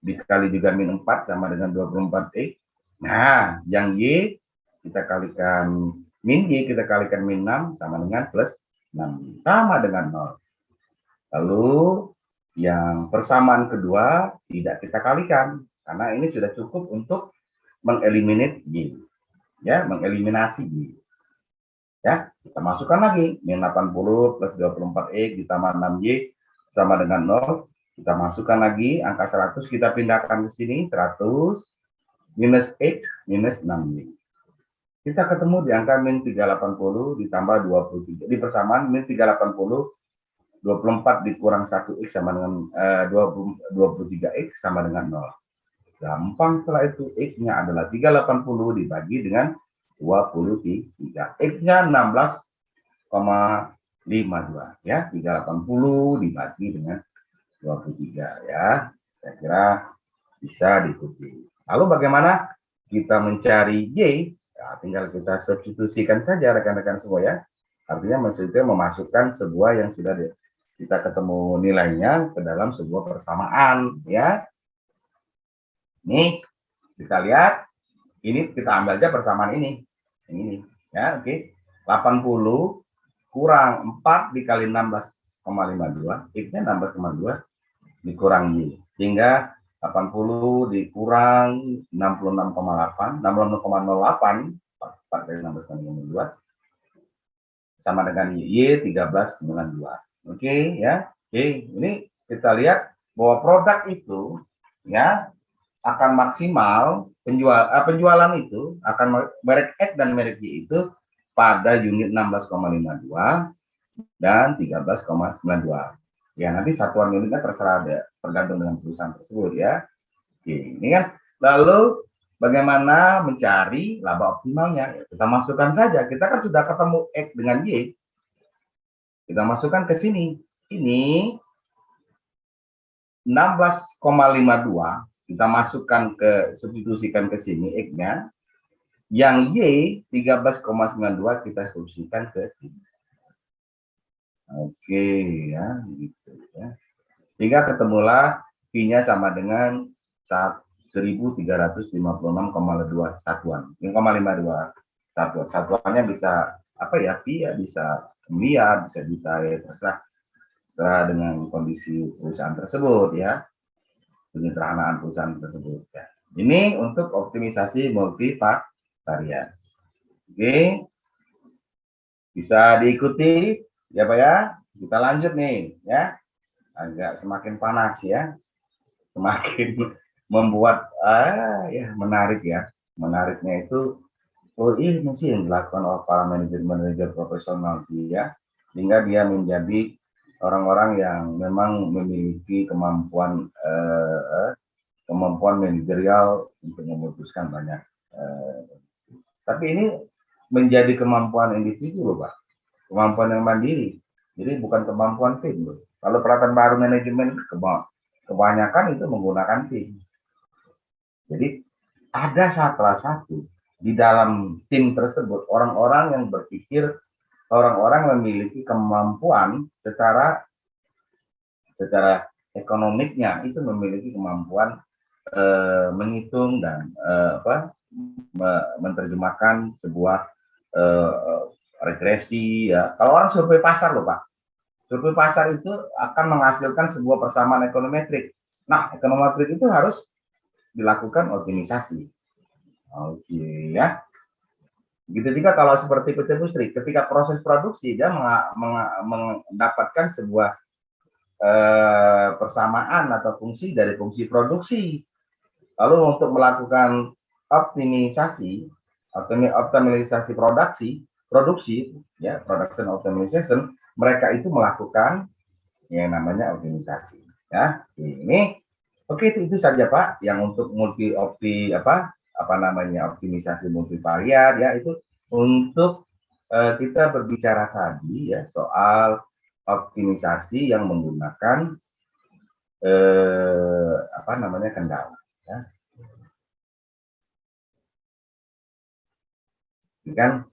[SPEAKER 1] dikali juga min 4 sama dengan 24X. Nah, yang Y kita kalikan min Y kita kalikan min 6 sama dengan plus 6 sama dengan 0. Lalu yang persamaan kedua tidak kita kalikan karena ini sudah cukup untuk mengeliminate Y. Ya, mengeliminasi Y. Ya, kita masukkan lagi min 80 plus 24X ditambah 6Y sama dengan 0. Kita masukkan lagi angka 100 kita pindahkan ke sini 100 minus X minus 6Y. Kita ketemu di angka min 380 ditambah 23. Di persamaan min 380 24 dikurang 1X sama dengan 23X sama dengan 0. Gampang setelah itu X-nya adalah 380 dibagi dengan 23. X-nya 16,52 ya. 380 dibagi dengan 23 ya. Saya kira bisa diikuti. Lalu bagaimana kita mencari Y? Ya, tinggal kita substitusikan saja rekan-rekan semua ya. Artinya maksudnya memasukkan sebuah yang sudah kita ketemu nilainya ke dalam sebuah persamaan ya. Nih, kita lihat, ini kita ambil aja persamaan ini. Ini ya, oke. 80 kurang 4 dikali 16,52, X-nya 16,2 dikurang Y. Sehingga 80 dikurang 66,8, 66,08, 4 dari 16,52 sama dengan Y 13,92. Oke ya. Oke, ini kita lihat bahwa produk itu ya akan maksimal penjualan itu akan merek X dan merek Y itu pada unit 16,52 dan 13,92. Ya nanti satuan unitnya terserah ada tergantung dengan perusahaan tersebut ya. Oke, ini kan lalu bagaimana mencari laba optimalnya? Ya, kita masukkan saja. Kita kan sudah ketemu X dengan Y. Kita masukkan ke sini. Ini 16,52 kita masukkan ke substitusikan ke sini X-nya. Yang Y 13,92 kita substitusikan ke sini. Oke ya, gitu ya. Sehingga ketemulah Pi-nya sama dengan 1356,2 satuan. 5,52 satuan. Satuannya bisa apa ya? Pi ya bisa miliar, bisa juta ya terserah dengan kondisi perusahaan tersebut ya. Penyederhanaan perusahaan tersebut ya. Ini untuk optimisasi multivarian. Oke. Bisa diikuti ya Pak ya. Kita lanjut nih ya. Agak semakin panas ya. Semakin membuat ya menarik ya. Menariknya itu ini sih yang dilakukan oleh para manajer profesional ya. Sehingga dia menjadi orang-orang yang memang memiliki kemampuan manajerial untuk memutuskan banyak. Tapi ini menjadi kemampuan individu loh Pak, kemampuan yang mandiri. Jadi bukan kemampuan tim loh. Kalau peralatan baru manajemen kebanyakan itu menggunakan tim. Jadi ada salah satu di dalam tim tersebut orang-orang yang berpikir, orang-orang memiliki kemampuan secara ekonomiknya itu memiliki kemampuan menghitung dan menerjemahkan sebuah regresi ya. Kalau orang survei pasar loh Pak, survei pasar itu akan menghasilkan sebuah persamaan ekonometrik. Nah, ekonometrik itu harus dilakukan optimisasi. Oke ya. Begitu juga kalau seperti PT Busri, ketika proses produksi dia mendapatkan sebuah persamaan atau fungsi dari fungsi produksi. Lalu untuk melakukan optimisasi optimalisasi produksi, ya, production optimization, mereka itu melakukan yang namanya optimisasi. Ya, ini oke, itu saja Pak, yang untuk optimisasi multivariat, ya, itu untuk kita berbicara tadi ya soal optimisasi yang menggunakan kendala. Ya. Kan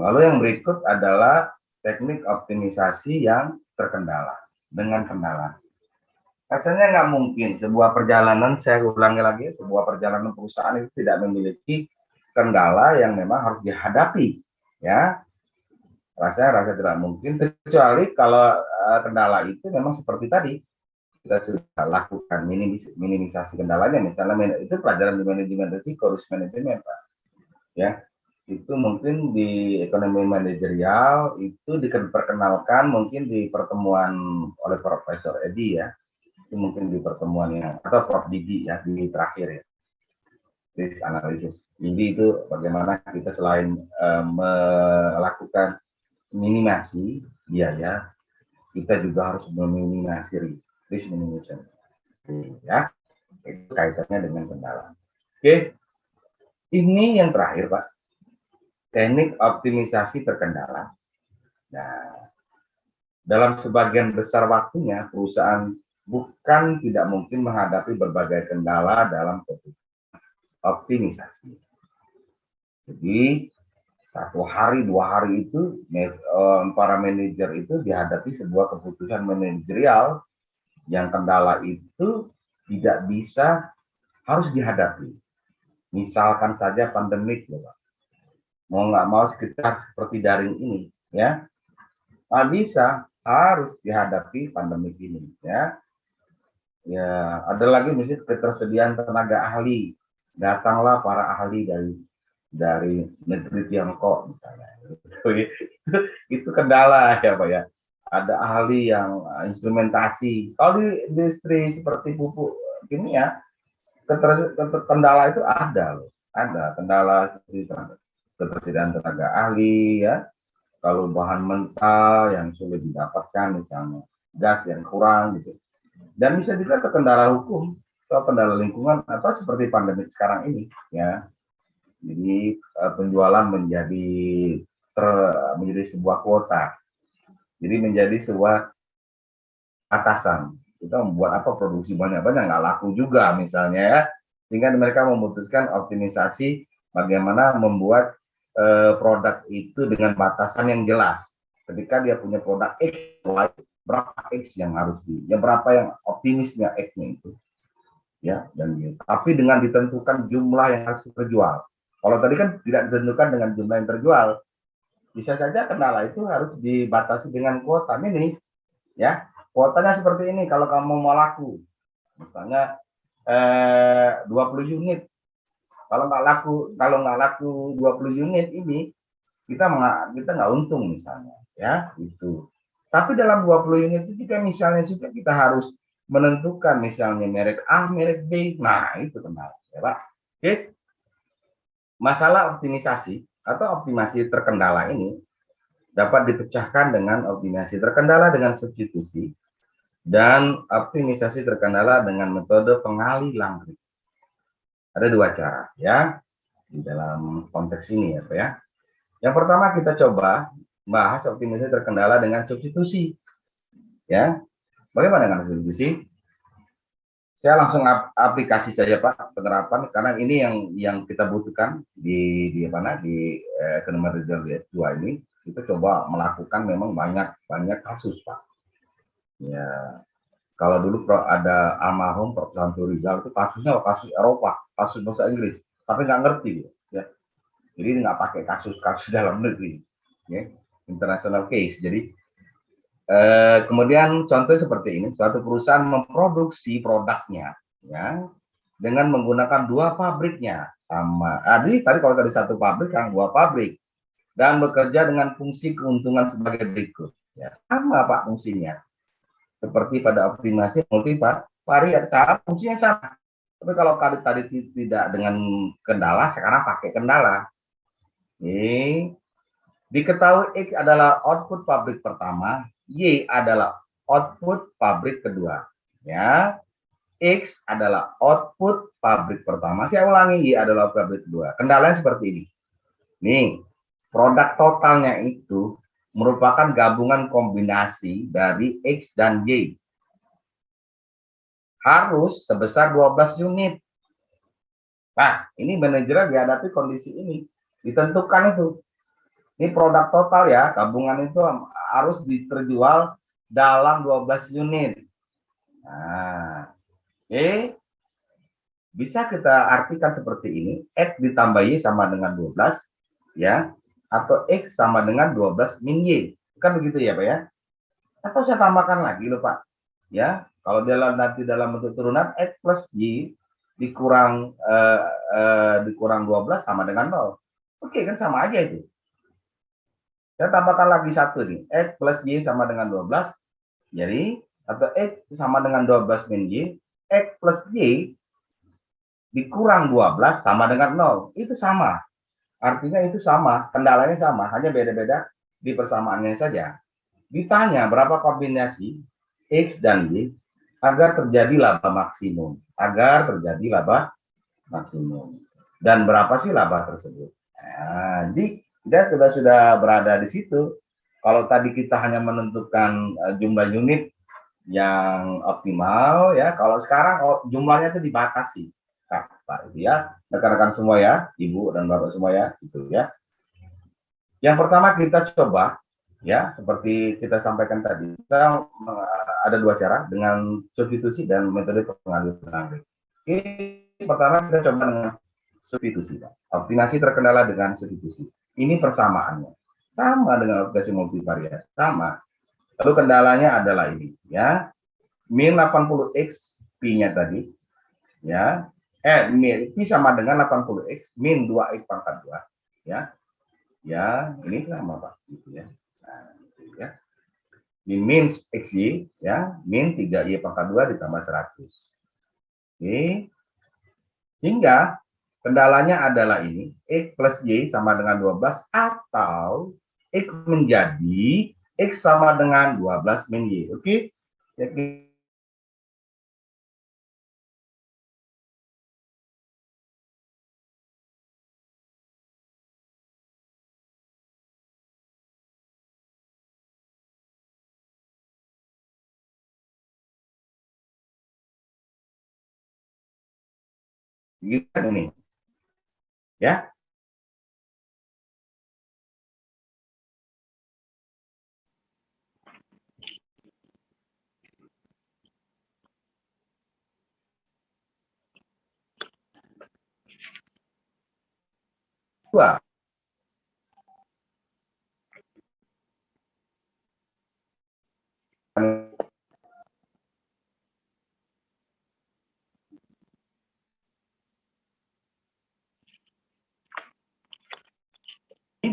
[SPEAKER 1] lalu yang berikut adalah teknik optimisasi yang terkendala dengan kendala. Rasanya nggak mungkin sebuah perjalanan, saya ulangi lagi, sebuah perjalanan perusahaan itu tidak memiliki kendala yang memang harus dihadapi, ya. Rasa tidak mungkin, kecuali kalau kendala itu memang seperti tadi kita sudah lakukan minimisasi kendalanya, misalnya itu pelajaran di manajemen risiko, risk management, Pak. Ya, itu mungkin di ekonomi manajerial itu diperkenalkan mungkin di pertemuan oleh Profesor Edi, ya. Itu mungkin di pertemuan yang atau Prof Didi, ya, di terakhir, ya, risk analysis. Jadi itu bagaimana kita selain melakukan minimasi biaya, kita juga harus meminimasi risk minimization, ya. Itu kaitannya dengan kendala. Oke, ini yang terakhir Pak, teknik optimisasi terkendala. Nah, dalam sebagian besar waktunya perusahaan bukan tidak mungkin menghadapi berbagai kendala dalam optimisasi. Jadi 1 hari 2 hari itu para manajer itu dihadapi sebuah keputusan manajerial yang kendala itu tidak bisa harus dihadapi. Misalkan saja pandemik, loh, mau nggak mau sekitar seperti daring ini, ya, nggak bisa, harus dihadapi pandemik ini, ya. Ya, ada lagi misalnya ketersediaan tenaga ahli, datanglah para ahli dari negeri Tiongkok misalnya, itu kendala ya Pak, ya. Ada ahli yang instrumentasi. Kalau di industri seperti pupuk kimia, kendala itu ada loh, ada kendala ketersediaan tenaga ahli, ya. Kalau bahan mentah yang sulit didapatkan, misalnya gas yang kurang gitu, dan bisa juga kendala hukum atau kendala lingkungan atau seperti pandemi sekarang ini, ya. Jadi penjualan menjadi sebuah kuota, jadi menjadi sebuah atasan. Kita membuat apa, produksi banyak-banyak nggak laku juga misalnya, ya, sehingga mereka memutuskan optimisasi bagaimana membuat produk itu dengan batasan yang jelas. Ketika dia punya produk X, berapa X yang harus berapa yang optimisnya X-nya itu, ya, dan tapi dengan ditentukan jumlah yang harus terjual. Kalau tadi kan tidak ditentukan dengan jumlah yang terjual, bisa saja kendala itu harus dibatasi dengan kuota ini, ya. Kuotanya seperti ini, kalau kamu mau laku, misalnya 20 unit, kalau nggak laku 20 unit ini, kita nggak untung misalnya, ya, itu. Tapi dalam 20 unit itu juga misalnya juga kita harus menentukan misalnya merek A, merek B, nah itu kendala, ya Pak. Oke. Masalah optimisasi atau optimasi terkendala ini dapat dipecahkan dengan optimasi terkendala dengan substitusi dan optimisasi terkendala dengan metode pengalilang. Ada 2 cara, ya, di dalam konteks ini, ya Pak, ya. Yang pertama kita coba bahas optimisasi terkendala dengan substitusi, ya. Bagaimana dengan substitusi? Saya langsung aplikasi saja Pak, penerapan, karena ini yang kita butuhkan di ekonomi Rizal S2 ini. Kita coba melakukan memang banyak kasus Pak. Ya, kalau dulu ada almarhum Prof. Rizal itu kasusnya kasus Eropa, kasus bahasa Inggris, tapi nggak ngerti, ya. Jadi nggak pakai kasus dalam negeri, ya, international case. Jadi kemudian contoh seperti ini, suatu perusahaan memproduksi produknya, ya, dengan menggunakan 2 pabriknya sama. Tadi kalau tadi 1 pabrik kan 2 pabrik dan bekerja dengan fungsi keuntungan sebagai berikut, ya, sama Pak fungsinya seperti pada optimasi multivariat, cara fungsinya sama. Tapi kalau tadi tidak dengan kendala, sekarang pakai kendala. Ini diketahui X adalah output pabrik pertama, Y adalah output pabrik kedua. Ya, X adalah output pabrik pertama. Saya ulangi, Y adalah output pabrik kedua. Kendalanya seperti ini. Nih, produk totalnya itu merupakan gabungan kombinasi dari X dan Y. Harus sebesar 12 unit. Nah, ini manajer dihadapi kondisi ini. Ditentukan itu. Ini produk total ya, gabungan itu harus terjual dalam 12 unit. Nah, oke. Bisa kita artikan seperti ini, X ditambah Y sama dengan 12, ya, atau X sama dengan 12 min Y. Kan begitu ya, Pak ya? Atau saya tambahkan lagi loh, Pak. Ya, kalau nanti dalam bentuk turunan, X plus Y dikurang 12 sama dengan 0. Oke, kan sama aja itu. Saya tambahkan lagi satu nih, X plus Y sama dengan 12, jadi, atau X sama dengan 12 min Y, X plus Y dikurang 12 sama dengan 0. Itu sama. Artinya itu sama, kendalanya sama, hanya beda-beda di persamaannya saja. Ditanya berapa kombinasi X dan Y agar terjadi laba maksimum. Dan berapa sih laba tersebut? Nah, jadi kita sudah berada di situ. Kalau tadi kita hanya menentukan jumlah unit yang optimal, ya. Kalau sekarang jumlahnya itu dibatasi. Pak, ya, rekan-rekan semua ya, Ibu dan Bapak semua ya, gitu ya. Yang pertama kita coba, ya, seperti kita sampaikan tadi, kita ada dua cara, dengan substitusi dan metode pengalihan. Oke, pertama kita coba dengan substitusi. Optimasi terkendala dengan substitusi. Ini persamaannya. Sama dengan optimasi multivariat, sama. Lalu kendalanya adalah ini, ya. Min 80x Pi-nya tadi, ya. Pi sama dengan 80x min 2x pangkat 2, ya. Ya, ini sama Pak, gitu ya. Nah, gitu ya. Ini min xy, ya, min 3y pangkat 2 ditambah 100. Oke. Hingga kendalanya adalah ini, x plus y sama dengan 12 atau x menjadi x sama dengan 12 min y. Oke. Jadi ini, ya. Dua.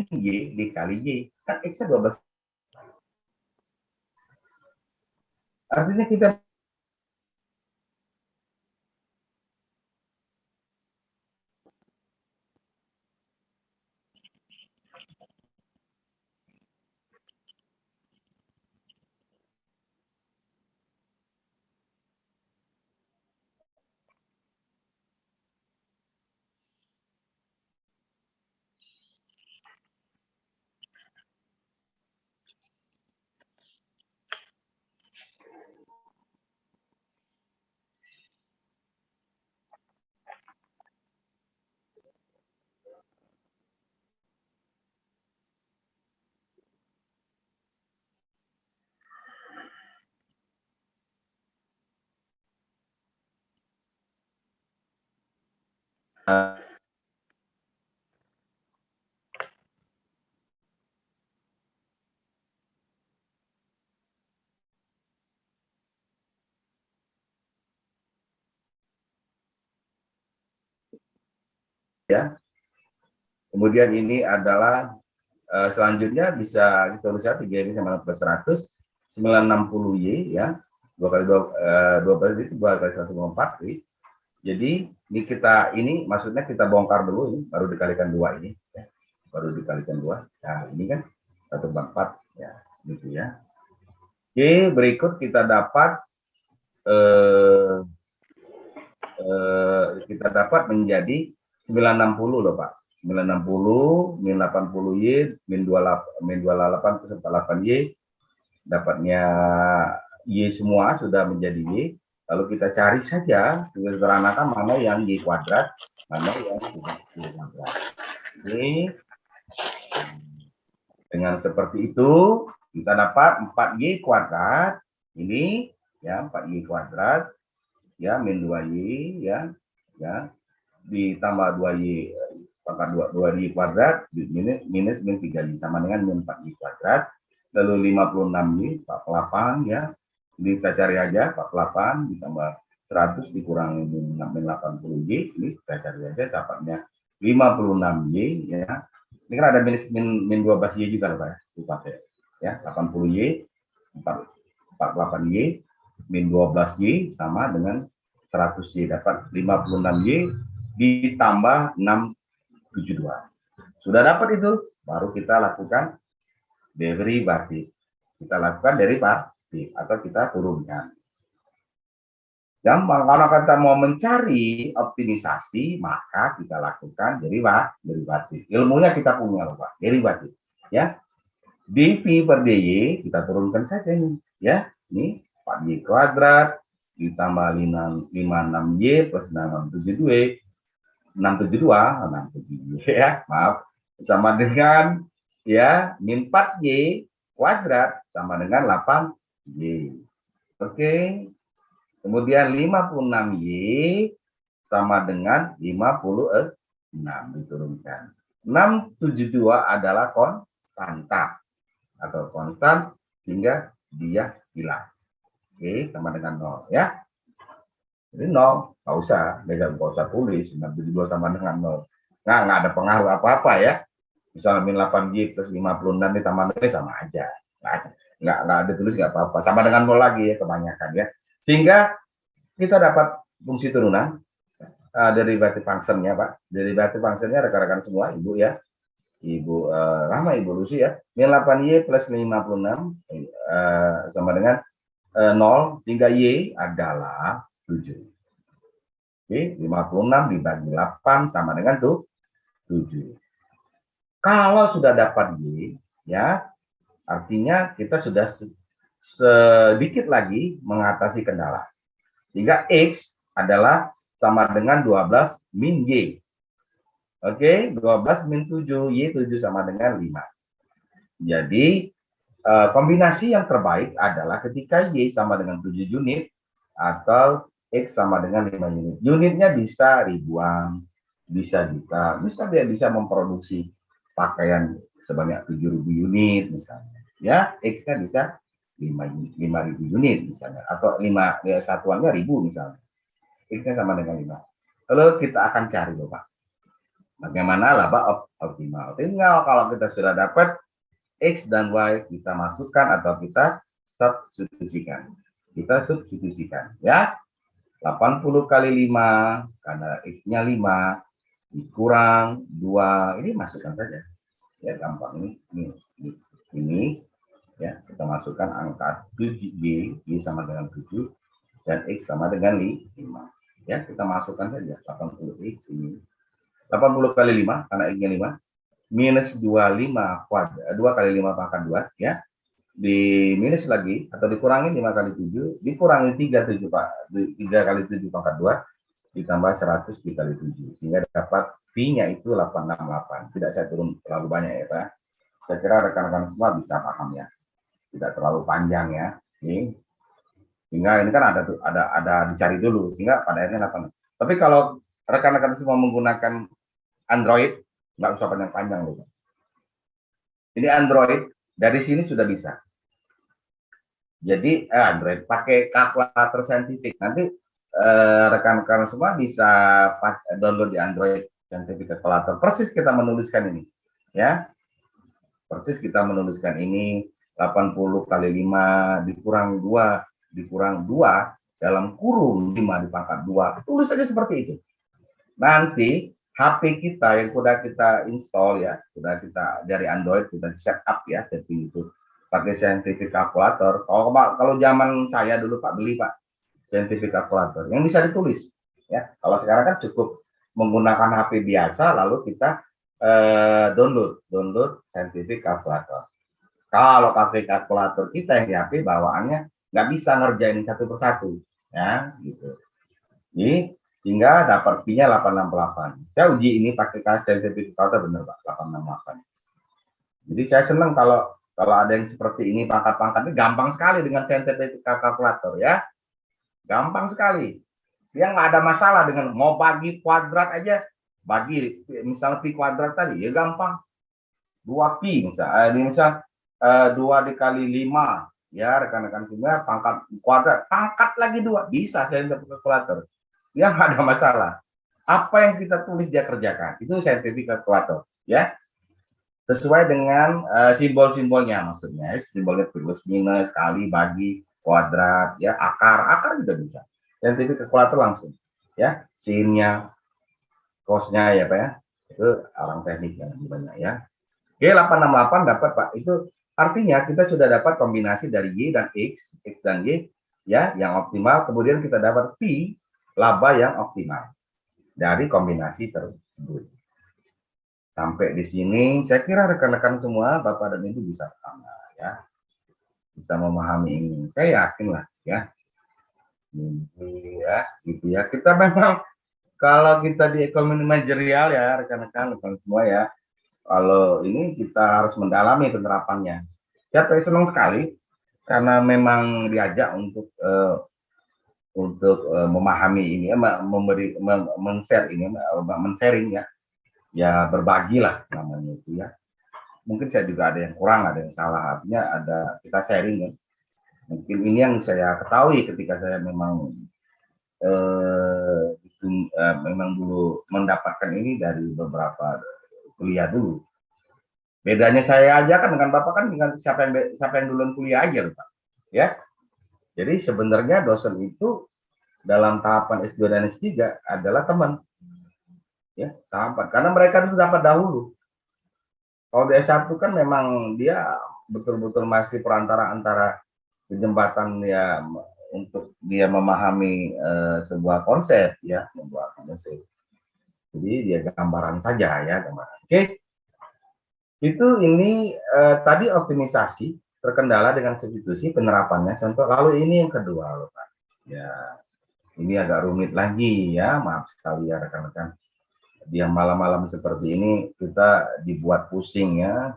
[SPEAKER 1] Y dikali Y, kan X-nya 12. Artinya kita ya. Kemudian ini adalah selanjutnya bisa kita bisa 3 ini sama plus 100, 960 Y, ya. 2 kali 2 kali itu 2 kali 104 Y. Jadi ini maksudnya kita bongkar dulu ini, baru dikalikan 2 ini, ya. Baru dikalikan 2. Nah, ini kan 1/4 ya, gitu ya. Oke, berikut kita dapat kita dapat menjadi 960 loh Pak. 960 min 80Y min 28 peserta 8Y, dapatnya Y semua sudah menjadi Y. Lalu kita cari saja sederhanakan mana yang Y kuadrat, mana yang tidak Y kuadrat. Ini dengan seperti itu kita dapat 4Y kuadrat ini ya, 4Y kuadrat ya, min 2Y ya ditambah 2Y pangkat 2Y kuadrat minus min 3Y sama dengan min 4Y kuadrat. Lalu 56Y 48 ya, kita cari aja 48 ditambah 100 dikurangi min 80Y, ini kita cari aja dapatnya 56Y ya. Ini kan ada min 12Y juga loh Pak ya, dipakai ya, 80Y 48Y min 12Y sama dengan 100Y, dapat 56Y ditambah 672. Sudah dapat itu, baru kita lakukan derivatif. Kita lakukan derivatif atau kita turunkan. Gampang, kalau kita mau mencari optimisasi, maka kita lakukan derivatif. Ilmunya kita punya loh Pak, derivatif. Ya, dv per dy kita turunkan saja ini. Ya, ini 4y kuadrat ditambah 56y plus 672 ya, maaf, sama dengan ya min 4y kuadrat sama dengan 8y. Oke. Kemudian 56y sama dengan 56 diturunkan. 672 adalah konstanta atau konstan sehingga dia hilang. Oke, sama dengan 0 ya. Jadi 0, nggak usah tulis 672 sama dengan 0. Nah, nggak ada pengaruh apa-apa ya. Misalnya min 8y plus 56 ditambah 0 sama aja. Nah, nggak ada tulis nggak apa-apa. Sama dengan 0 lagi ya kebanyakan ya. Sehingga kita dapat fungsi turunan derivatif fungsinya Pak. Derivatif fungsinya rekan-rekan semua, Ibu ya. Ibu Rahma, Ibu Lucy ya. Min 8y plus 56 sama dengan 0 sehingga Y adalah 7. Oke, 56 dibagi 8 sama dengan 7. Kalau sudah dapat Y ya, artinya kita sudah sedikit lagi mengatasi kendala. Sehingga X adalah sama dengan 12 min Y. Oke, 12 min 7, Y 7 sama dengan 5. Jadi, kombinasi yang terbaik adalah ketika Y sama dengan 7 unit atau X sama dengan 5 unit. Unitnya bisa ribuan, bisa juta, dia bisa memproduksi pakaian sebanyak 7.000 unit misalnya. Ya, X-nya bisa 5.000 unit misalnya, atau 5 ya, satuannya 1000 misalnya. X-nya sama dengan 5. Lalu kita akan cari loh Pak, bagaimana laba optimal. Tinggal kalau kita sudah dapat X dan Y, kita masukkan atau kita substitusikan. Kita substitusikan ya. 80 kali 5 karena X-nya 5 dikurang 2, ini masukkan saja. Ya gampang ini ya, kita masukkan angka 7Y, Y sama dengan 7 dan X sama dengan 5. Ya, kita masukkan saja 80X ini. 80 kali 5 karena X-nya 5 minus 25 kuadrat, 2 kali 5 pangkat 2 ya. Di minus lagi atau dikurangi 5 kali 7 dikurangi 37 Pak. 3 kali 7 pangkat 2 ditambah 100 dikali 7 sehingga dapat V-nya itu 868. Tidak saya turun terlalu banyak ya Pak. Saya kira rekan-rekan semua bisa paham ya. Tidak terlalu panjang ya. Ini sehingga ini kan ada dicari dulu sehingga pada akhirnya 8. Tapi kalau rekan-rekan semua menggunakan Android nggak usah panjang-panjang loh. Ini Android dari sini sudah bisa. Jadi Android pakai kalkulator saintifik. Nanti rekan-rekan semua bisa download di Android saintifik kalkulator. Persis kita menuliskan ini, ya. Persis kita menuliskan ini 80 kali 5 dikurang 2 dikurang 2 dalam kurung 5 di pangkat 2, tulis saja seperti itu. Nanti HP kita yang sudah kita install ya, sudah kita dari Android, kita set up ya, setting itu pakai scientific calculator. Kalau zaman saya dulu Pak, beli Pak scientific calculator yang bisa ditulis ya. Kalau sekarang kan cukup menggunakan HP biasa, lalu kita download scientific calculator. Kalau kalkulator kita yang di HP bawaannya nggak bisa ngerjain satu persatu ya gitu. Jadi sehingga dapat P-nya 868. Saya uji ini pakai scientific calculator bener Pak, 868. Jadi saya senang kalau ada yang seperti ini, pangkat-pangkatnya gampang sekali dengan scientific calculator ya. Gampang sekali. Dia nggak ada masalah dengan mau bagi kuadrat aja, bagi misalnya pi kuadrat tadi ya gampang. 2pi misal 2 dikali 5 ya rekan-rekan kimia, pangkat kuadrat, pangkat lagi 2 bisa scientific calculator. Dia nggak ada masalah. Apa yang kita tulis dia kerjakan. Itu scientific calculator ya. Sesuai dengan simbol-simbolnya, maksudnya simbolnya plus minus, kali, bagi, kuadrat ya, akar juga bisa. Scientific calculator langsung ya, sinnya, cosnya ya Pak ya. Itu orang teknik yang lebih banyak ya. Oke, 868 dapat Pak. Itu artinya kita sudah dapat kombinasi dari Y dan X dan Y ya yang optimal, kemudian kita dapat Pi laba yang optimal dari kombinasi tersebut. Sampai di sini saya kira rekan-rekan semua Bapak dan Ibu bisa paham ya. Bisa memahami ini. Saya yakin lah ya. Gitu ya. Kita memang kalau kita di ekonomi manajerial ya rekan-rekan semua ya. Kalau ini kita harus mendalami penerapannya. Saya senang sekali karena memang diajak untuk memahami ini, men-sharing ya berbagilah namanya itu ya. Mungkin saya juga ada yang kurang, ada yang salah, artinya ada kita sharing ya. Mungkin ini yang saya ketahui ketika saya memang memang dulu mendapatkan ini dari beberapa kuliah dulu. Bedanya saya aja kan dengan Bapak kan dengan siapa yang duluan kuliah aja Pak. Ya. Jadi sebenarnya dosen itu dalam tahapan S2 dan S3 adalah teman. Ya, sahabat. Karena mereka itu dapat dahulu. Kalau di S1 kan memang dia betul-betul masih perantara antara jembatan ya untuk dia memahami sebuah konsep ya, membuat konsep. Jadi dia gambaran saja ya, gambaran. Oke. Itu ini tadi optimisasi terkendala dengan substitusi penerapannya. Contoh lalu ini yang kedua loh Pak. Ya, ini agak rumit lagi ya, maaf sekali ya rekan-rekan. Dia malam-malam seperti ini kita dibuat pusing ya,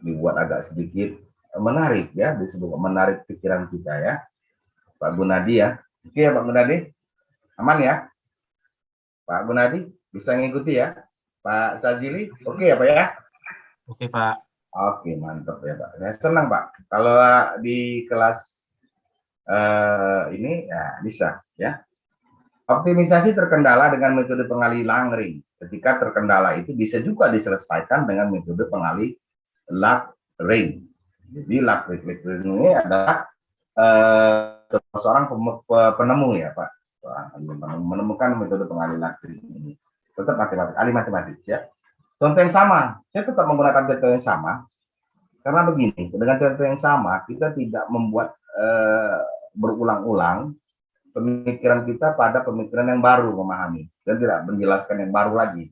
[SPEAKER 1] dibuat agak sedikit menarik ya, disebut menarik pikiran kita ya. Pak Gunadi ya. Oke ya Pak Gunadi. Aman ya? Pak Gunadi bisa ngikuti ya? Pak Sajili, oke ya Pak ya?
[SPEAKER 2] Oke Pak.
[SPEAKER 1] Oke, mantap ya Pak. Saya senang Pak. Kalau di kelas ini ya bisa ya. Optimisasi terkendala dengan metode pengalih Langring. Ketika terkendala itu bisa juga diselesaikan dengan metode pengalih Langring. Jadi Langring ini adalah seorang penemu ya Pak. Menemukan metode pengalih Langring ini. Tetap matematik, ahli matematik ya. Contoh yang sama, saya tetap menggunakan contoh yang sama, karena begini, dengan contoh yang sama, kita tidak membuat berulang-ulang pemikiran kita pada pemikiran yang baru memahami, dan tidak menjelaskan yang baru lagi.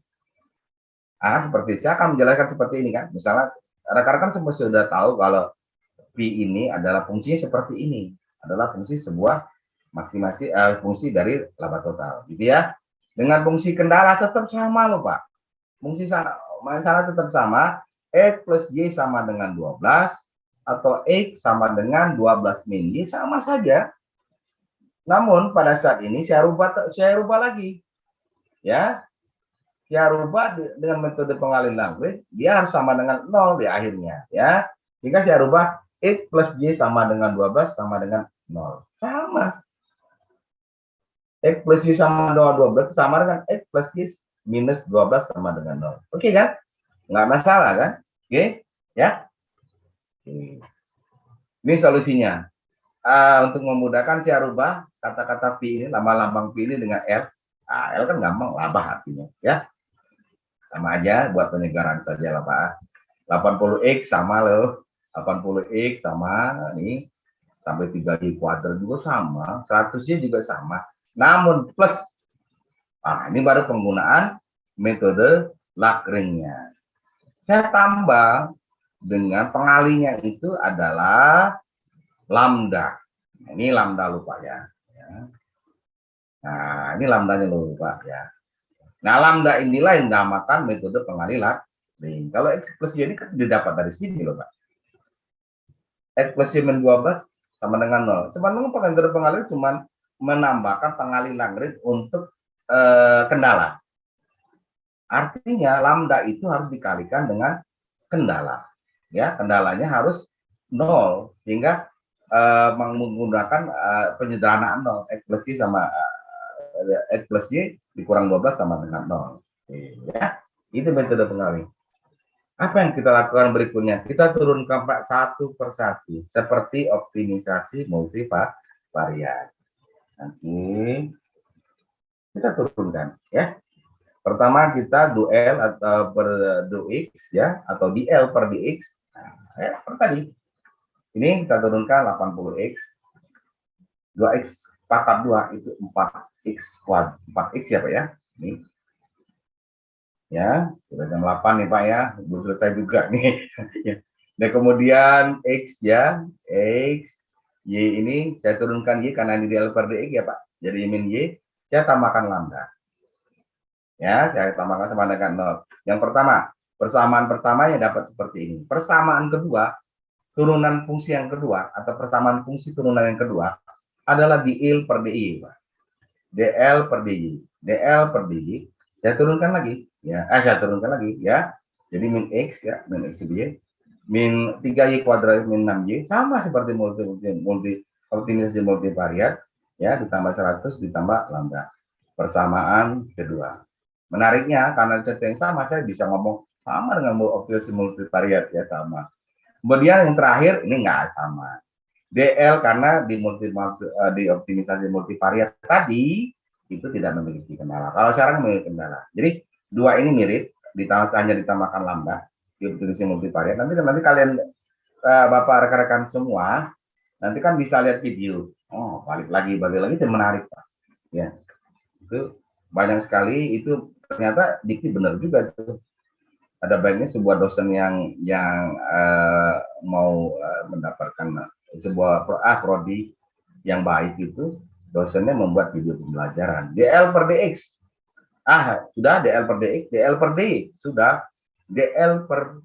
[SPEAKER 1] Seperti saya akan menjelaskan seperti ini kan, misalnya, rekan-rekan semua sudah tahu kalau Pi ini adalah fungsinya seperti ini, adalah fungsi sebuah fungsi dari laba total, gitu ya. Dengan fungsi kendala tetap sama loh Pak. Fungsi masalah tetap sama, X plus Y sama dengan 12, atau X sama dengan 12 min Y sama saja. Namun pada saat ini saya rubah lagi. Ya. Saya rubah dengan metode pengalih Langring, dia harus sama dengan 0 di akhirnya. Ya. Jika saya rubah X plus Y sama dengan 12 sama dengan 0. Sama. X plus Y sama 12 sama dengan X plus Y minus 12 sama dengan 0. Oke kan? Nggak masalah kan? Oke? Ya? Oke. Ini solusinya. Untuk memudahkan saya rubah kata-kata pi ini, lambang pi ini dengan L. Nah, L kan gampang, laba artinya, ya. Sama aja buat penyegaran saja lah Pak. 80x sama loh. 80x sama nih sampai 3y kuadrat juga sama, 100y juga sama. Namun plus. Nah, ini baru penggunaan metode Lagrange-nya. Saya tambah dengan pengalinya itu adalah lambda. Nah, ini lambda lupa ya. Nah, ini lambdanya lupa ya. Nah, lambda inilah yang dinamakan metode pengali Lagrange. Kalau X plus Y ini kan didapat dari sini loh, Pak. X plus Y min 12 sama dengan 0. Cuman metode pengali cuma menambahkan pengali Lagrange untuk kendala. Artinya lambda itu harus dikalikan dengan kendala. Ya, kendalanya harus 0 sehingga menggunakan penyederhanaan 0. X plus Y sama X plus Y dikurang 12 sama dengan 0. Ya, itu metode pengali. Apa yang kita lakukan berikutnya? Kita turunkan Pak satu persatu, seperti optimisasi multivariat. Nanti kita turunkan, ya. Pertama kita duel atau per dx ya, atau dl per dx. Nah, ya, tadi ini kita turunkan 80x, 2x pangkat 2 itu 4x kuadrat, 4x ya Pak ya. Ini ya, sudah jam 8 nih Pak ya, belum selesai juga nih. Dan kemudian X ya, X, Y ini saya turunkan Y karena ini dl per dx ya Pak. Jadi min Y, saya tambahkan lambda. Ya, saya tambahkan sama dengan 0. Yang pertama, persamaan pertamanya dapat seperti ini. Persamaan kedua, turunan fungsi yang kedua, atau persamaan fungsi turunan yang kedua, adalah dl per dy, Pak. dl per dy. dl per dy, saya turunkan lagi. Ya, saya turunkan lagi ya. Jadi min x ya, min x y, min 3y kuadrat min 6y, sama seperti optimisasi multivariat, ya, ditambah 100 ditambah lambda. Persamaan kedua. Menariknya karena cerita yang sama, saya bisa ngomong sama dengan optimisasi multivariat ya, sama. Kemudian yang terakhir ini nggak sama. DL karena di optimisasi multivariat tadi itu tidak memiliki kendala. Kalau sekarang memiliki kendala. Jadi dua ini mirip, hanya ditambahkan lambda di optimisasi multivariat. Nanti kalian Bapak rekan-rekan semua nanti kan bisa lihat video. Oh, balik lagi itu menarik Pak. Ya, itu banyak sekali, itu ternyata dikti benar juga tuh. Ada baiknya sebuah dosen yang mau mendapatkan sebuah prodi yang baik itu, dosennya membuat video pembelajaran dl per dx. Sudah dl per dx, dl per dy sudah, dl per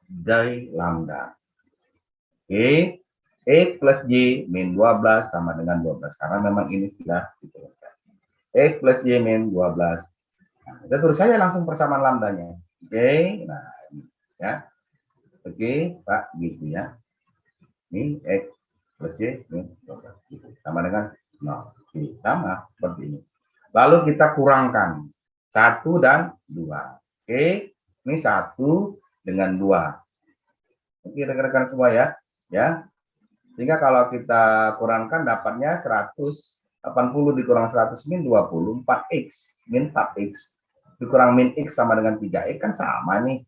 [SPEAKER 1] dy lambda. Oke, x plus y min 12 sama dengan 12 karena memang ini sudah diturunkan. X plus y min 12. Nah, kita tulis saja langsung persamaan lambdanya. Oke, nah ini ya. Oke, Pak, gitu ya. Ini X plus Y min 12 gitu. Sama dengan 0. Oke, sama seperti ini. Lalu kita kurangkan 1 dan 2. Oke, ini 1 dengan 2. Oke, rekan-rekan semua ya. Ya. Sehingga kalau kita kurangkan dapatnya 180 dikurang 100 min 20, 4x min 4x dikurang min x sama dengan 3x kan sama nih,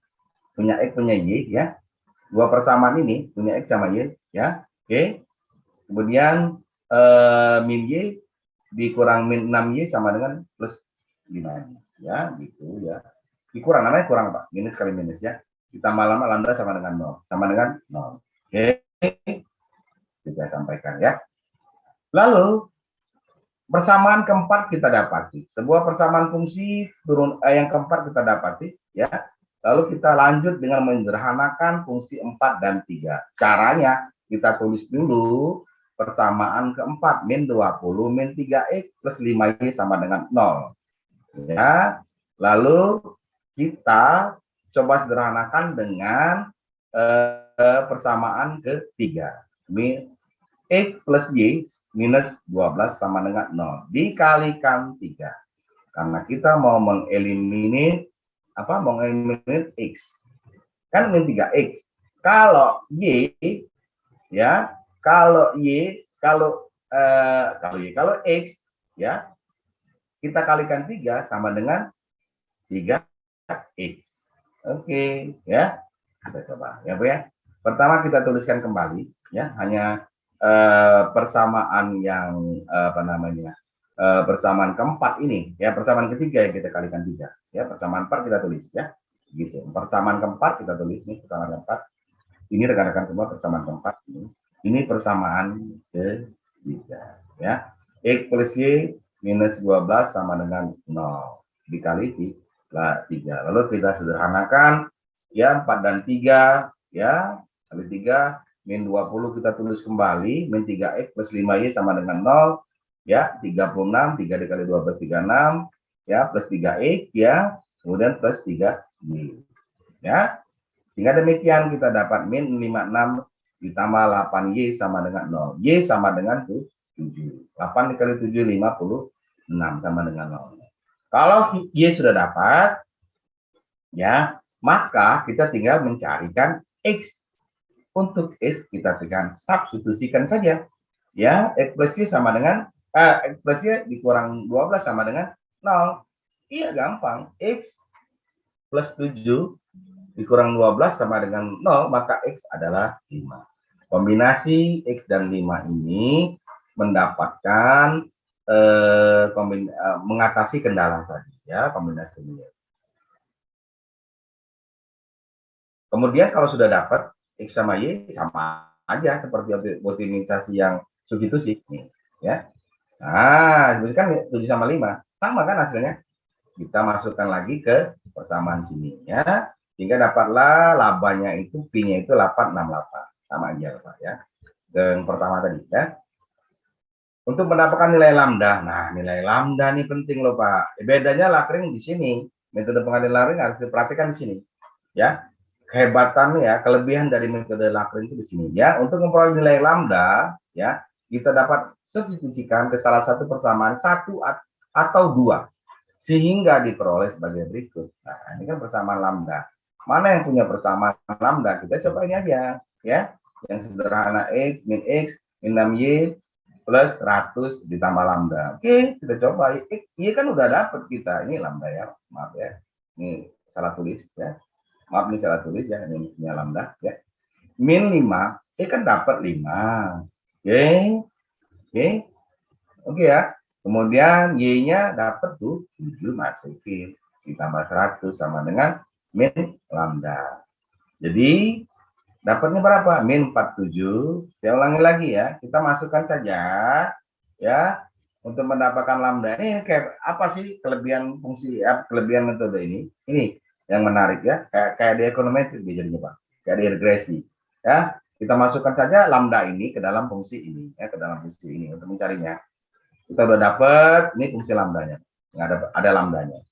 [SPEAKER 1] punya x punya y ya, dua persamaan ini punya x sama y ya. Oke, kemudian min y dikurang min 6y sama dengan plus 5 ya, gitu ya, dikurang, namanya kurang Pak, minus kali minus ya, ditambah lama lambda sama dengan 0, sama dengan 0. Oke, kita sampaikan ya. Lalu persamaan keempat kita dapati, sebuah persamaan fungsi yang keempat kita dapati ya. Lalu kita lanjut dengan menyederhanakan fungsi 4 dan 3. Caranya kita tulis dulu persamaan keempat min 20 min 3x plus 5y sama dengan 0 ya. Lalu kita coba sederhanakan dengan persamaan ketiga, min x plus y minus 12 sama dengan 0 dikalikan 3. Karena kita mau mengeliminir x. Kan min 3x. Kalau y ya, kalau kalau X ya kita kalikan 3 sama dengan 3X. Oke, ya. Kita coba ya Bu ya. Pertama kita tuliskan kembali ya, hanya persamaan yang apa namanya? Persamaan keempat ini ya, persamaan ketiga yang kita kalikan 3 ya, persamaan 4 kita tulis ya. Gitu. Persamaan keempat kita tulis nih, persamaan keempat. Ini rekan-rekan semua persamaan keempat ini. Ini persamaan ketiga ya. X plus Y minus 12 sama dengan 0 dikali 3. Lalu kita sederhanakan ya, 4 dan 3 ya, kali 3 min 20 kita tulis kembali, min 3X plus 5Y sama dengan 0 ya, 36, 3 dikali 12 36 ya, plus 3X ya, kemudian plus 3Y ya. Sehingga demikian kita dapat min 56 ditambah 8Y sama dengan 0. Y sama dengan 7. 8 dikali 7 56 sama dengan 0. Kalau Y sudah dapat ya, maka kita tinggal mencarikan X. Untuk X kita tekan substitusikan saja ya, X plus Y sama dengan X plus Y dikurang 12 sama dengan 0. Iya gampang, X plus 7 dikurang 12 sama dengan 0, maka X adalah 5. Kombinasi X dan 5 ini mendapatkan mengatasi kendala tadi ya, kombinasi ini. Kemudian kalau sudah dapat X sama Y sama aja seperti optimisasi yang substitusi ya. Nah, ini kan 7 sama 5 sama kan hasilnya. Kita masukkan lagi ke persamaan sini ya, sehingga dapatlah labanya itu P-nya itu 868 sama aja Pak ya. Yang pertama tadi ya. Untuk mendapatkan nilai lambda. Nah, nilai lambda ini penting loh Pak. Bedanya Lagrange di sini. Metode pengalihan Lagrange harus diperhatikan di sini. Ya. Kehebatan ya, kelebihan dari metode Lagrange itu di sini ya. Untuk memperoleh nilai lambda ya, kita dapat substitusikan ke salah satu persamaan 1 atau 2 sehingga diperoleh sebagai berikut. Nah, ini kan persamaan lambda. Mana yang punya persamaan lambda? Kita coba ini aja ya. Yang sederhana X min X min 6Y plus 100 ditambah lambda. Oke, kita coba. Iya kan udah dapet kita. Ini lambda ya. Maaf ya. Ini salah tulis ya. Maaf ini salah tulis ya. Ini punya lambda ya. Min 5. Kan dapat 5. Oke. Oke. Oke ya. Kemudian Y-nya dapat tuh 7 masukin. Ditambah 100 sama dengan min lambda. Jadi dapatnya berapa? Min 47. Saya ulangi lagi ya. Kita masukkan saja ya untuk mendapatkan lambda. Ini kayak apa sih kelebihan fungsi kelebihan metode ini? Ini yang menarik ya. Kayak di ekonometrik jadinya Pak. Kayak di regresi. Ya, kita masukkan saja lambda ini ke dalam fungsi ini ya, ke dalam fungsi ini untuk mencarinya. Kita udah dapat ini fungsi lambdanya. Ada lambdanya.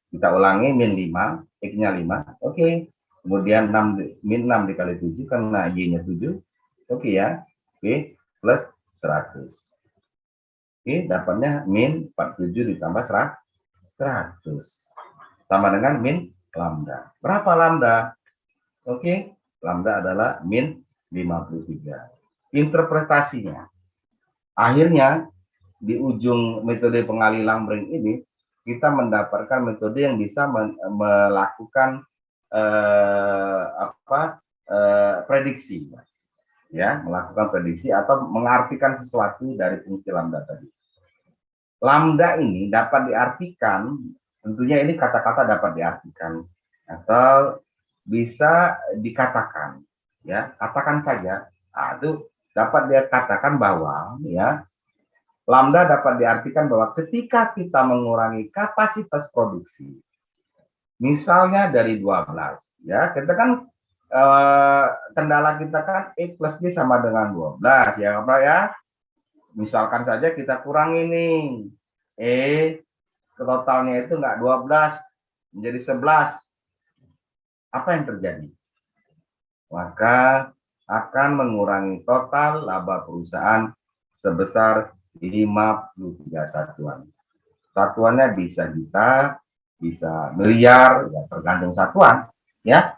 [SPEAKER 1] Kita ulangi min 5, X-nya 5. Oke. Kemudian 6 min 6 dikali 7 karena Y-nya 7. Oke ya. Oke, plus 100. Oke, dapatnya min 47 ditambah 100. Sama dengan min lambda. Berapa lambda? Oke, lambda adalah min 53. Interpretasinya. Akhirnya di ujung metode pengalihan Lagrange ini kita mendapatkan metode yang bisa melakukan prediksi ya, melakukan prediksi atau mengartikan sesuatu dari fungsi lambda tadi. Lambda ini dapat diartikan, tentunya ini kata-kata dapat diartikan atau bisa dikatakan ya, katakan saja. Nah, itu dapat dikatakan bahwa ya lambda dapat diartikan bahwa ketika kita mengurangi kapasitas produksi, misalnya dari 12, ya kita kan kendala kita kan X plus Y sama dengan 12, ya Bapak ya. Misalkan saja kita kurangi nih, totalnya itu enggak 12, menjadi 11. Apa yang terjadi? Maka akan mengurangi total laba perusahaan sebesar 53 satuan. Satuannya bisa juta, bisa miliar, ya tergantung satuan, ya.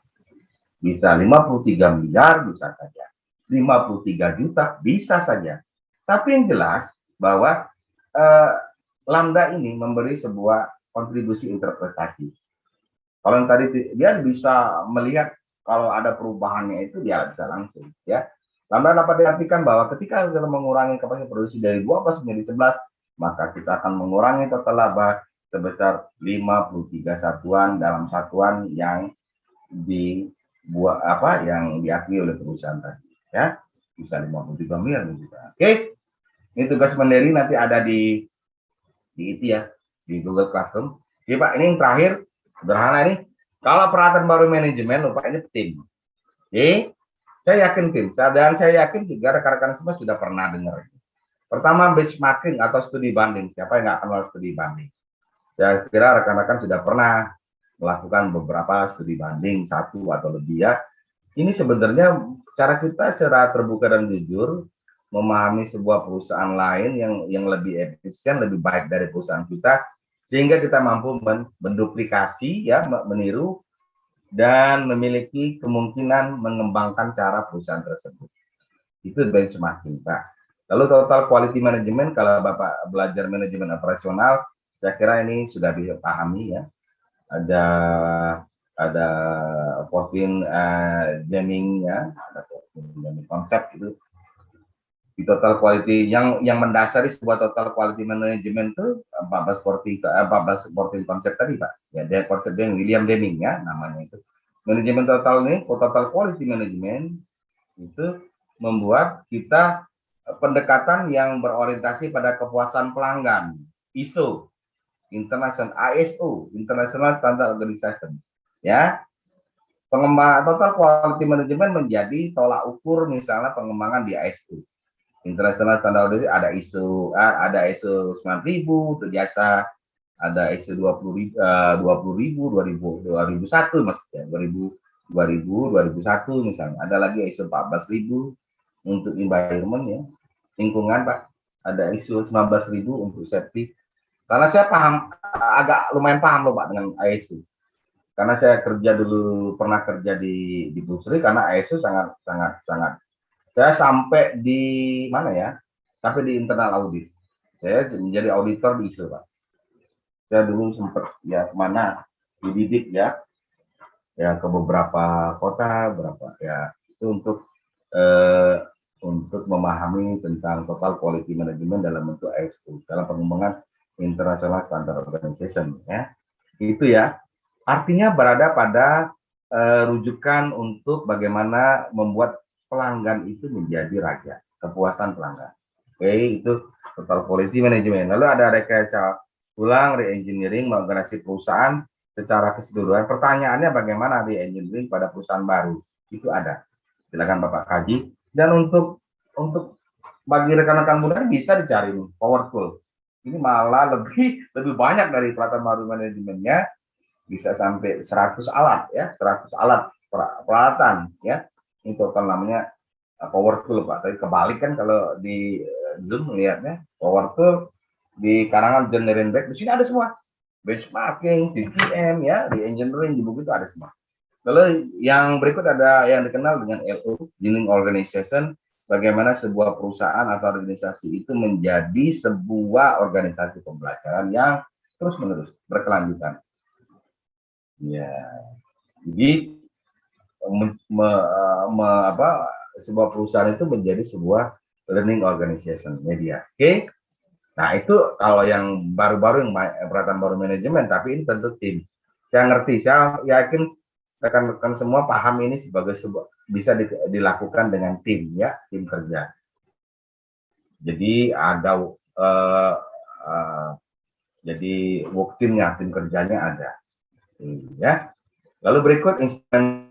[SPEAKER 1] Bisa 53 miliar, bisa saja. 53 juta, bisa saja. Tapi yang jelas bahwa eh, Lambda ini memberi sebuah kontribusi interpretasi. Kalau yang tadi dia bisa melihat kalau ada perubahannya itu dia bisa langsung ya. Lambda dapat diartikan bahwa ketika kita mengurangi kapasitas produksi dari 12 menjadi 11, maka kita akan mengurangi total laba sebesar 53 satuan dalam satuan yang dibuat yang diakui oleh perusahaan tadi ya, bisa 53 miliar juga. Oke, ini tugas mandiri nanti ada di itu ya, di Google Classroom. Oke Pak, ini yang terakhir sederhana ini, kalau peralatan baru manajemen lupa ini tim. Oke, saya yakin tim, dan saya yakin juga rekan-rekan semua sudah pernah dengar. Pertama, benchmarking atau studi banding. Siapa yang nggak kenal studi banding? Saya kira rekan-rekan sudah pernah melakukan beberapa studi banding, satu atau lebih ya. Ini sebenarnya cara kita secara terbuka dan jujur memahami sebuah perusahaan lain yang lebih efisien, lebih baik dari perusahaan kita, sehingga kita mampu menduplikasi ya, meniru dan memiliki kemungkinan mengembangkan cara perusahaan tersebut. Itu benchmarking, Pak. Lalu total quality management, kalau Bapak belajar manajemen operasional, saya kira ini sudah dipahami ya. Ada 14 jamming ya, ada 14 jamming konsep itu di total quality yang mendasari sebuah total quality management itu 14 konsep tadi Pak. Ya, dia konsep yang William Deming ya namanya itu. Manajemen total ini, total quality management itu membuat kita pendekatan yang berorientasi pada kepuasan pelanggan, ISO, ISO, International Standard Organization. Ya, pengembangan total quality management menjadi tolak ukur misalnya pengembangan di ISO. International Standard Organization ada ISO 9000 untuk jasa, ada ISO 20.000, 2001 maksudnya, 2001 misalnya. Ada lagi ISO 14.000 untuk environment ya, lingkungan Pak. Ada ISO 19.000 untuk safety. Karena saya agak lumayan paham loh Pak dengan ISO. Karena saya pernah kerja di Busri, karena ISO sangat saya sampai di mana ya? Sampai di internal audit. Saya menjadi auditor di ISO, Pak. Saya dulu sempat ya kemana dididik ya ke beberapa kota, itu untuk memahami tentang total quality management dalam bentuk ISO, dalam pengembangan International Standard Organization ya. Itu ya. Artinya berada pada rujukan untuk bagaimana membuat pelanggan itu menjadi raja, kepuasan pelanggan. Oke, itu total quality management. Lalu ada rekayasa ulang, re-engineering, mengorganisasi perusahaan secara keseluruhan. Pertanyaannya bagaimana re-engineering pada perusahaan baru? Itu ada. Silakan Bapak kaji. Dan untuk bagi rekan-rekan muda bisa dicari nih, powerful. Ini malah lebih banyak dari peralatan baru manajemennya, bisa sampai 100 alat ya, 100 alat peralatan ya. Ini total namanya power tool Pak. Tapi kebalik kan kalau di Zoom melihatnya power tool di karangan John Nirenberg, di sini ada semua. Benchmarking, TTM ya, di engineering di buku itu ada semua. Lalu yang berikut ada yang dikenal dengan LO, Learning Organization, bagaimana sebuah perusahaan atau organisasi itu menjadi sebuah organisasi pembelajaran yang terus-menerus berkelanjutan. Ya, jadi sebuah perusahaan itu menjadi sebuah learning organization media. Oke, nah itu kalau yang baru-baru yang peralatan baru manajemen, tapi ini tentu tim. Saya ngerti, saya yakin rekan-rekan semua paham ini sebagai sebuah bisa dilakukan dengan tim ya, tim kerja. Jadi ada jadi work teamnya, tim kerjanya ada. Ya. Lalu berikut instrumen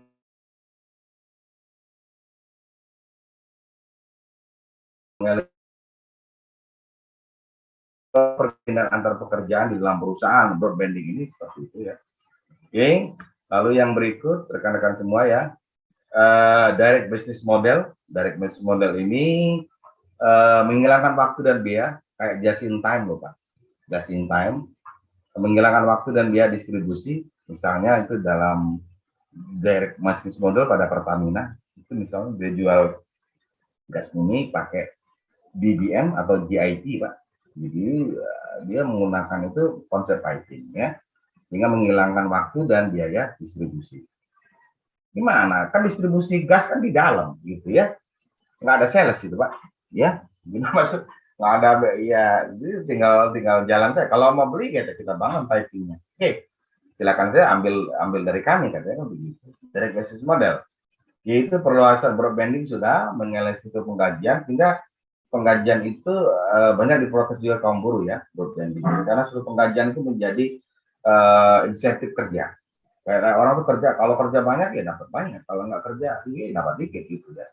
[SPEAKER 1] perpindahan antar pekerjaan di dalam perusahaan, broadbanding ini seperti itu ya. Oke, lalu yang berikut rekan-rekan semua ya, direct business model. Direct business model ini menghilangkan waktu dan biaya, kayak just in time loh Pak. Just in time, menghilangkan waktu dan biaya distribusi, misalnya itu dalam direct business model pada Pertamina, itu misalnya dia jual gas bumi pakai BBM atau GIT, Pak. Jadi dia menggunakan itu konsep piping ya, sehingga menghilangkan waktu dan biaya distribusi. Gimana? Kan distribusi gas kan di dalam gitu ya. Nggak ada sales itu, Pak. Ya, gimana maksud nggak ada ya, jadi tinggal jalan saja. Kalau mau beli kita bangun pipingnya. Oke, silakan saya ambil dari kami katanya kan begitu. Dari business model. Yaitu perluasan broadbanding sudah menganalisis pengkajian sehingga pengkajian itu banyak diprotes juga kaum buruh ya, broadbanding. Karena suatu pengkajian itu menjadi insentif kerja. Kayak orang tuh kerja, kalau kerja banyak ya dapat banyak, kalau nggak kerja ya dapat dikit gitu ya.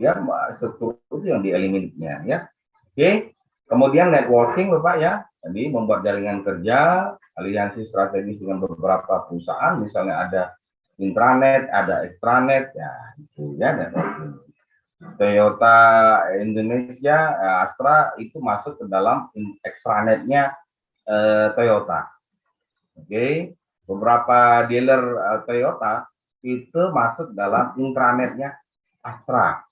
[SPEAKER 1] Ya struktur itu yang dieliminasinya ya. Oke, kemudian networking Bapak ya, jadi membuat jaringan kerja, aliansi strategis dengan beberapa perusahaan, misalnya ada intranet, ada extranet, ya itu ya networking. Toyota Indonesia, Astra itu masuk ke dalam extranetnya Toyota. Oke, beberapa dealer Toyota itu masuk dalam intranetnya Astra.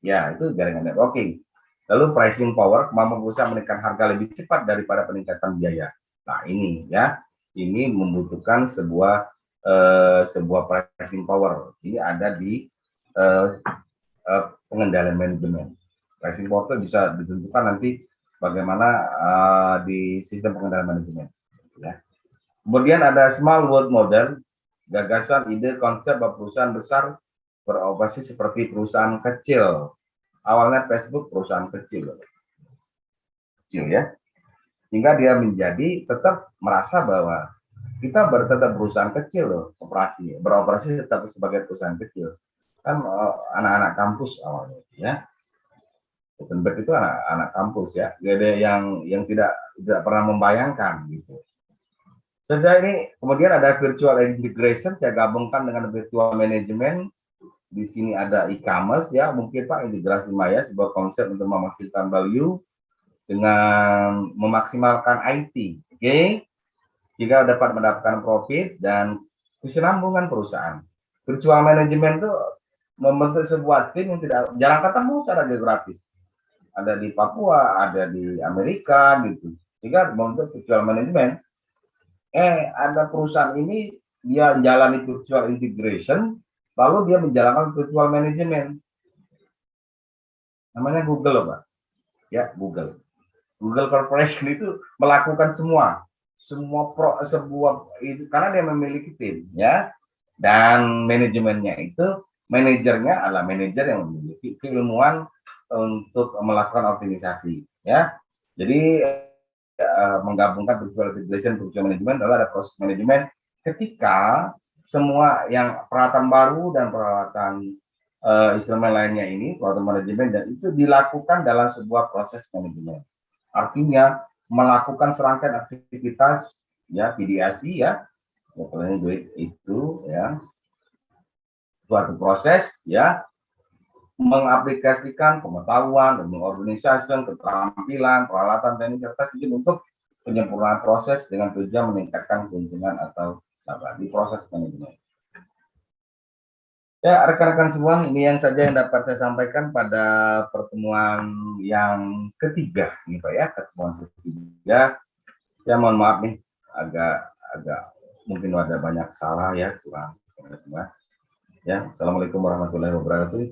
[SPEAKER 1] Ya, itu jaringan networking. Lalu pricing power, kemampuan perusahaan menaikkan harga lebih cepat daripada peningkatan biaya. Nah, ini ya, ini membutuhkan sebuah pricing power. Ini ada di pengendalian manajemen. Pricing power itu bisa ditentukan nanti bagaimana di sistem pengendalian manajemen. Ya. Kemudian ada small world model, gagasan, ide, konsep bahwa perusahaan besar beroperasi seperti perusahaan kecil. Awalnya Facebook perusahaan kecil ya, hingga dia menjadi tetap merasa bahwa kita tetap perusahaan kecil loh, beroperasi tetap sebagai perusahaan kecil. Kan anak-anak kampus awalnya ya. Gutenberg itu anak-anak kampus ya, jadi yang tidak pernah membayangkan gitu. Sudah ini kemudian ada virtual integration, saya gabungkan dengan virtual management. Di sini ada e-commerce ya, mungkin Pak integrasi Maya sebuah konsep untuk memaksimalkan value dengan memaksimalkan IT, oke? Jika dapat mendapatkan profit dan kesinambungan perusahaan. Virtual management itu membentuk sebuah tim yang tidak jarang ketemu secara geografis. Ada di Papua, ada di Amerika gitu. Jika membentuk virtual management, ada perusahaan ini dia jalani virtual integration, lalu dia menjalankan virtual management. Namanya Google loh, Pak. Ya, Google. Google Corporation itu melakukan sebuah itu karena dia memiliki tim ya, dan manajemennya itu manajernya adalah manajer yang memiliki keilmuan untuk melakukan optimisasi ya. Jadi menggabungkan virtual integration virtual management adalah ada proses manajemen ketika semua yang peralatan baru dan peralatan instrumen lainnya ini peralatan manajemen dan itu dilakukan dalam sebuah proses manajemen. Artinya melakukan serangkaian aktivitas ya PDAC ya, pokoknya duit itu ya suatu proses ya mengaplikasikan pengetahuan dan mengorganisasi keterampilan peralatan teknik serta izin untuk penyempurnaan proses dengan tujuan meningkatkan keuntungan atau laba di proses manajemen. Ya, rekan-rekan semua, ini yang saja yang dapat saya sampaikan pada pertemuan yang ketiga, nih Pak ya, pertemuan ketiga. Ya mohon maaf nih, agak mungkin ada banyak salah ya, kurang. Ya, assalamualaikum warahmatullahi wabarakatuh.